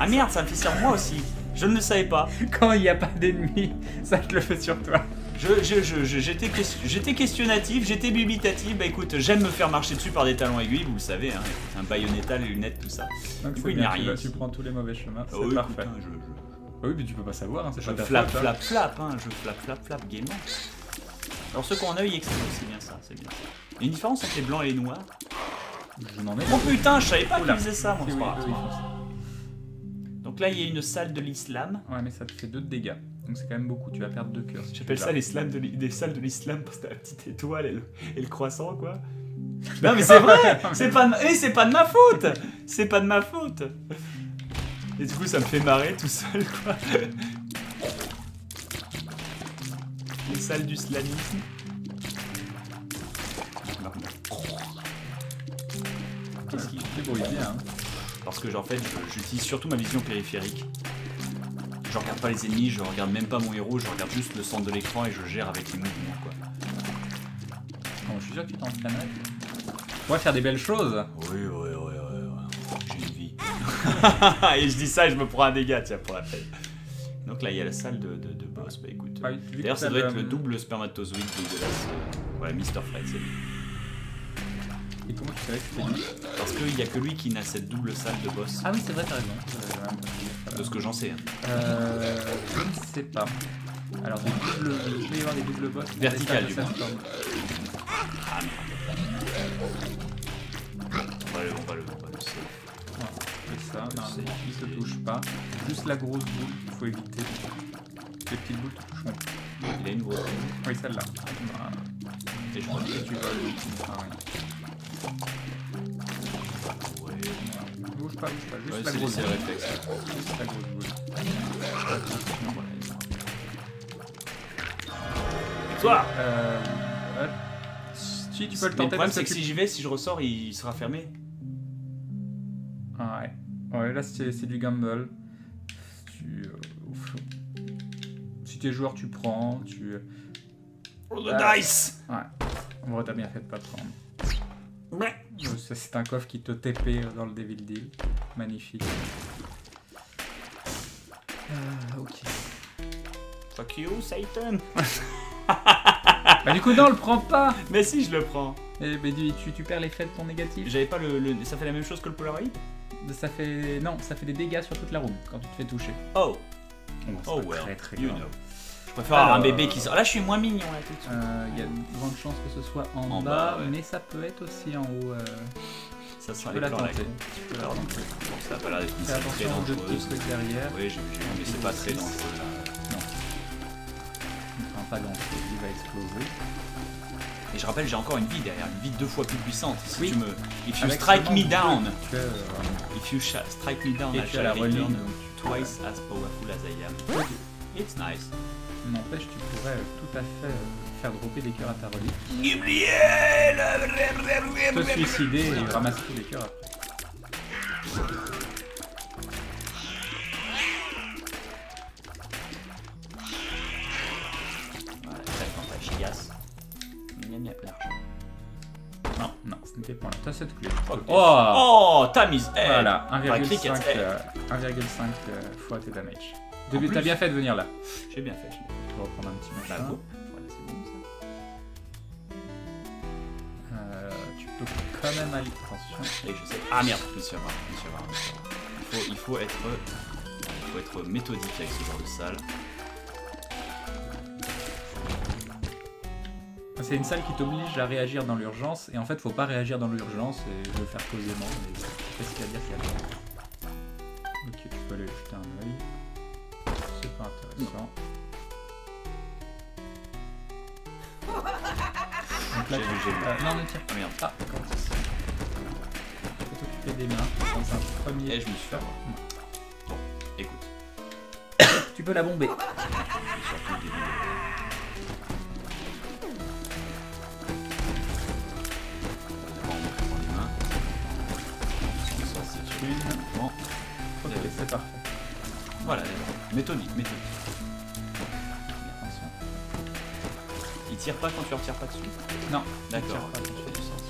Ah merde, ça me fait sur moi aussi. Je ne le savais pas. Quand il n'y a pas d'ennemis, ça te le fait sur toi. J'étais questionnatif, j'étais dubitatif. Bah écoute, j'aime me faire marcher dessus par des talons aiguilles, vous le savez, hein. Un Bayonetta, les lunettes, tout ça. Donc du coup, il n'y a rien. Tu prends tous les mauvais chemins, c'est oui, parfait. Putain, oui, mais tu peux pas savoir, hein, c'est pas ta flap, faute, flap, flap, hein. Je flap, gaiement. Alors ceux qui ont un œil extrême, c'est bien ça, c'est bien ça. Il y a une différence entre les blancs et les noirs? Je n'en ai pas. Oh putain, je savais pas qu'ils faisaient ça, moi. Oui. Donc là, il y a une salle de l'islam. Ouais, mais ça te fait 2 de dégâts. Donc c'est quand même beaucoup, tu vas perdre 2 cœurs. Si j'appelle ça des salles de l'islam parce que t'as la petite étoile et le croissant, quoi. Non, mais c'est vrai. C'est pas de ma faute. C'est pas de ma faute. Et du coup, ça me fait marrer tout seul, quoi. Les salles du slamisme. Qu'est-ce qui débrouille bien, hein. Parce que, en fait, j'utilise surtout ma vision périphérique. Je regarde pas les ennemis, je regarde même pas mon héros, je regarde juste le centre de l'écran et je gère avec les mouvements, quoi. Bon, je suis sûr que tu t'entraînerais. Tu pourrais faire des belles choses. Oui. J'ai une vie. Et je dis ça et je me prends un dégât, tiens, pour la peine. Donc là, il y a la salle de boss. Bah écoute. Ouais, d'ailleurs, ça doit être le double spermatozoïde dégueulasse. Voilà, Mr. Fred, c'est lui. Et comment tu savais que c'était lui? Parce qu'il n'y a que lui qui n'a cette double salle de boss. Ah oui, c'est vrai, t'as raison. De ce que j'en sais. Hein. Je ne sais pas. Alors, il peut y avoir des doubles boss. Vertical, du coup. Ah merde. On va le c'est ça, non, il se touche pas. Juste la grosse boule, il faut éviter. Les petites boules te toucheront. Il a une grosse. Oui, celle-là. Et je crois que tu voles, oui. ouais. Bouge pas, juste Ouais, la grosse c'est le boule. réflexe. Juste la grosse boule. Toi Si tu peux le Le tenter problème, parce c'est que tu- si j'y vais, si je ressors, il sera fermé. Ah ouais, là c'est du gamble. Si t'es joueur, tu prends. Roll the dice. Ouais, en vrai, t'as bien fait de pas prendre. Ouais. Ça, c'est un coffre qui te TP dans le Devil Deal. Magnifique. Ok. Fuck you, Satan. Bah, du coup, non, on le prend pas. Mais si, je le prends. Mais tu perds l'effet de ton négatif. J'avais pas le. Ça fait la même chose que le Polaroid? Non, ça fait des dégâts sur toute la room quand tu te fais toucher. Oh. Bon, c'est Oh pas well. très, très You grave. know. Je préfère avoir un bébé qui sort. Là, je suis moins mignon là tout de suite. Il y a de grandes chances que ce soit en En bas, bas, ouais. mais ça peut être aussi en haut. Ça Tu sera peux les la plans là. tenter. Tu peux la tenter. Bon, ça a pas l'air d'être une Fais scène très attention aux deux petits dangereuse. trucs derrière. Oui, j'ai vu, mais c'est pas très dangereux là. Enfin, pas grand chose, il va exploser. Et je rappelle, j'ai encore une vie derrière, une vie 2 fois plus puissante. Si Oui. tu me. If you Avec strike seulement me down. deux que, If you strike me down, Et I tu as la shall reline, return donc tu peux- twice as powerful as I am. It's nice. N'empêche, tu pourrais tout à fait faire dropper des cœurs à ta relique. Te suicider et ramasser tous les cœurs après. Voilà, très quand t'as chiasse. Miam, miam, l'argent. Non, ce n'était pas là. T'as cette clé. Ok. Oh, Oh, t'as mise. voilà, 1,5 cricket, fois tes damage. En plus- T'as bien fait de venir là. J'ai bien fait. J'ai bien fait. Je vais reprendre un petit Bah, machin. go. Voilà, c'est bon ça. Tu peux quand même aller. Attention. Et je sais. Ah merde, je me suis avoir. Il faut être méthodique avec ce genre de salle. C'est une salle qui t'oblige à réagir dans l'urgence, et en fait, faut pas réagir dans l'urgence et le faire posément. Qu'est-ce qu'il y a à dire qu'il y a là. Ok, tu peux aller jeter un œil. C'est pas intéressant. Donc là, J'ai vu. non, ne tire Ah merde. pas. D'accord. Tu peux t'occuper des mains dans un premier. Et je me suis fait avoir. Bon, écoute. Tu peux la bomber. Surtout des vidéos. Bon, Ok, c'est parfait. voilà, méthodique. Attention. Il tire pas quand tu retires pas dessus? Non, D'accord, tire pas, ok, ça fait du sens.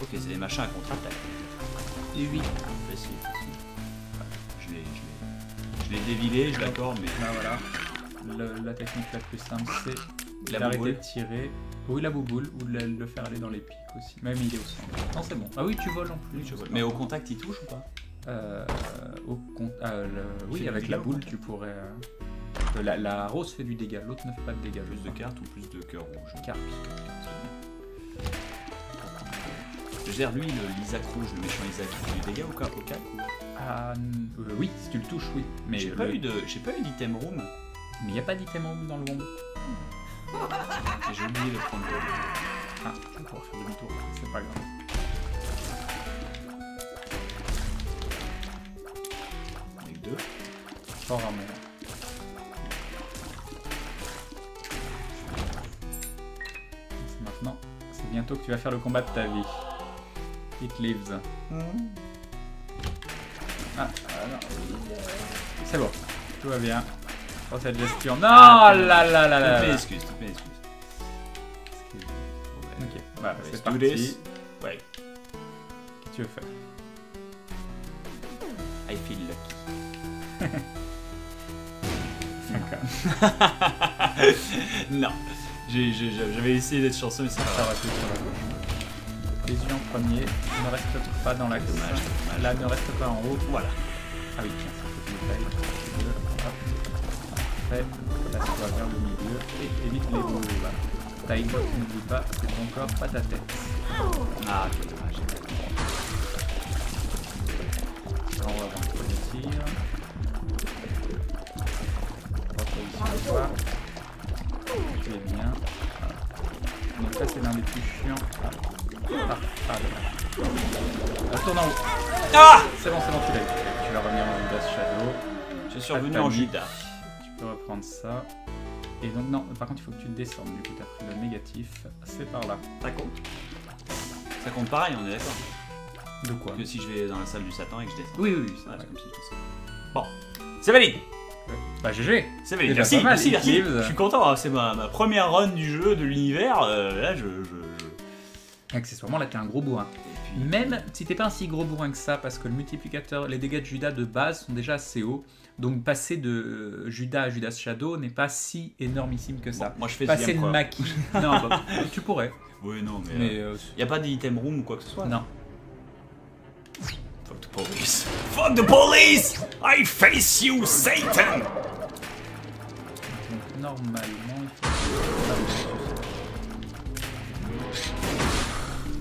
Ok, c'est des machins à contre-attaque. Et oui. Facile. Je l'ai dévilé, je l'accorde, mais. Là, voilà. La technique la plus simple, c'est La d'arrêter bouboule. de tirer. Oui, la bouboule, ou de le faire aller dans les pics aussi. Même il est au centre. Non, c'est bon. Ah oui, tu voles en plus. Je vole. Mais au contact, il touche ou pas? Oui, fait avec du la dégât, boule, ouais. tu pourrais. La rose fait du dégât, l'autre ne fait pas de dégâts. Plus de cartes ou plus de cœurs rouges? cartes. Je veux dire, lui, l'Isaac rouge, le méchant Isaac, il fait du dégât au cas Ah, oui, si tu le touches, oui. Mais j'ai pas eu d'item room Mais il n'y a pas d'item en haut dans le womb. et j'ai oublié de prendre le. Ah, je vais pouvoir faire demi-tour, c'est pas grave. Avec 2. Fort rarement. C'est maintenant. C'est bientôt que tu vas faire le combat de ta vie. It lives. Ah, non. C'est bon. Tout va bien. Oh, cette gestion. Non, là là là là Toutes mes là. excuses. Ok, voilà, Let's c'est do parti. this. Ouais. Qu'est-ce que tu veux faire? I feel lucky. Non. J'avais essayé d'être chanceux, mais c'est Ça pas aurait pu sur la gauche. Les yeux en premier, ne reste pas dans l'axe. Dommage. Là, ne reste pas en haut. Voilà. Ah oui, tiens, ça peut une taille. Parfait. Là, tu vas vers le milieu et évite les boules. Voilà. Taille, n'oublie pas, c'est ton corps, pas ta tête. Ah, quel dommage. On va voir le premier tir. Voilà. Tu es bien. Voilà. Donc ça c'est l'un des plus chiants. Tourne en haut. Ah! C'est bon, tu l'as eu. Tu vas revenir en Judas Shadow. Je suis revenu en Judas. Tu peux reprendre ça. Et donc non, par contre il faut que tu descendes. Du coup t'as pris le négatif. C'est par là. Ça compte. Ça compte pareil, on est d'accord. De quoi? Que si je vais dans la salle du Satan et que je descends. Oui, c'est comme si je descends. Bon, c'est valide. Bah GG. C'est valide. Merci. Je suis content. Hein. C'est ma première run du jeu, de l'univers. Là, Accessoirement, là t'es un gros bourrin. Puis... Même si t'es pas un si gros bourrin que ça, parce que le multiplicateur, les dégâts de Judas de base sont déjà assez hauts. Donc passer de Judas à Judas Shadow n'est pas si énormissime que ça. Bon, moi je fais passer de Maki. Non, bah, tu pourrais. Oui, non, mais y a pas d'item room ou quoi que ce soit. Non. Fuck the police. Fuck the police! I face you, Satan! Donc normalement, il faut...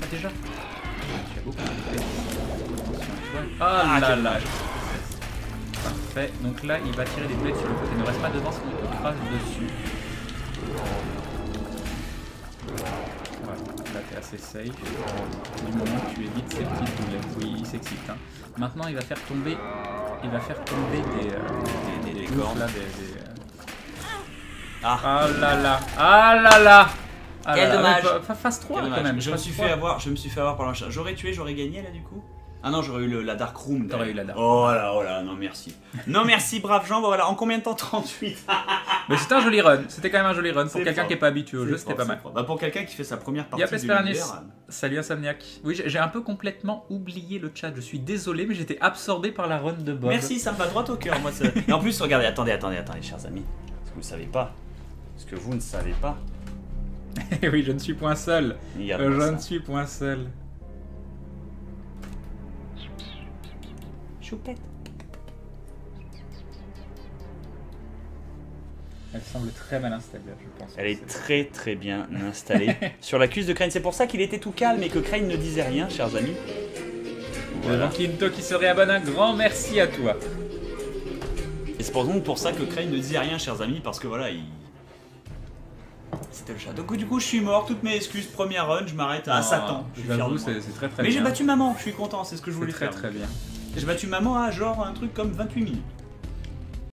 Ah déjà? Tu as beaucoup de... Ah là là! Parfait. Donc là, il va tirer des blés sur le côté. Ne reste pas devant, sinon il te crache dessus. Voilà. Là, t'es assez safe. Du moment que tu évites ces petits problèmes. Oui, il s'excite. Hein. Maintenant, il va faire tomber... des cordes. Là, Ah là là! Ah là là! Ah quel dommage! Phase 3 quand même. Je me suis fait avoir par un chat. J'aurais tué, j'aurais gagné là du coup? Ah non, j'aurais eu la Dark Room. T'aurais eu la Dark Room. Oh là, non merci. Non merci, brave Jean. Voilà, en combien de temps? 38. Mais c'était un joli run. C'était quand même un joli run. Pour quelqu'un qui n'est pas habitué au jeu, c'était pas mal. Bah pour quelqu'un qui fait sa première partie de l'univers. Salut Insomniac. Oui, j'ai un peu complètement oublié le chat. Je suis désolé, mais j'étais absorbé par la run de Bob. Merci, ça me va droit au cœur. Moi, et en plus, regardez, attendez, chers amis. Ce que vous savez pas. Ce que vous ne savez pas. Oui, je ne suis point seul. Je ne suis point seul. Choupette. Elle semble très mal installée, je pense. Elle est très bien installée sur la cuisse de Crane. C'est pour ça qu'il était tout calme et que Crane ne disait rien, chers amis. Voilà. Le Kinto qui se réabonne, un grand merci à toi. Et c'est pour ça que Crane ne disait rien, chers amis, parce que voilà, c'était le chat. Donc du coup, je suis mort. Toutes mes excuses. Première run, je m'arrête à Satan. J'avoue, c'est très bien. Mais j'ai battu maman. Je suis content. C'est ce que je voulais faire. Très bien. J'ai battu maman à genre un truc comme 28 minutes.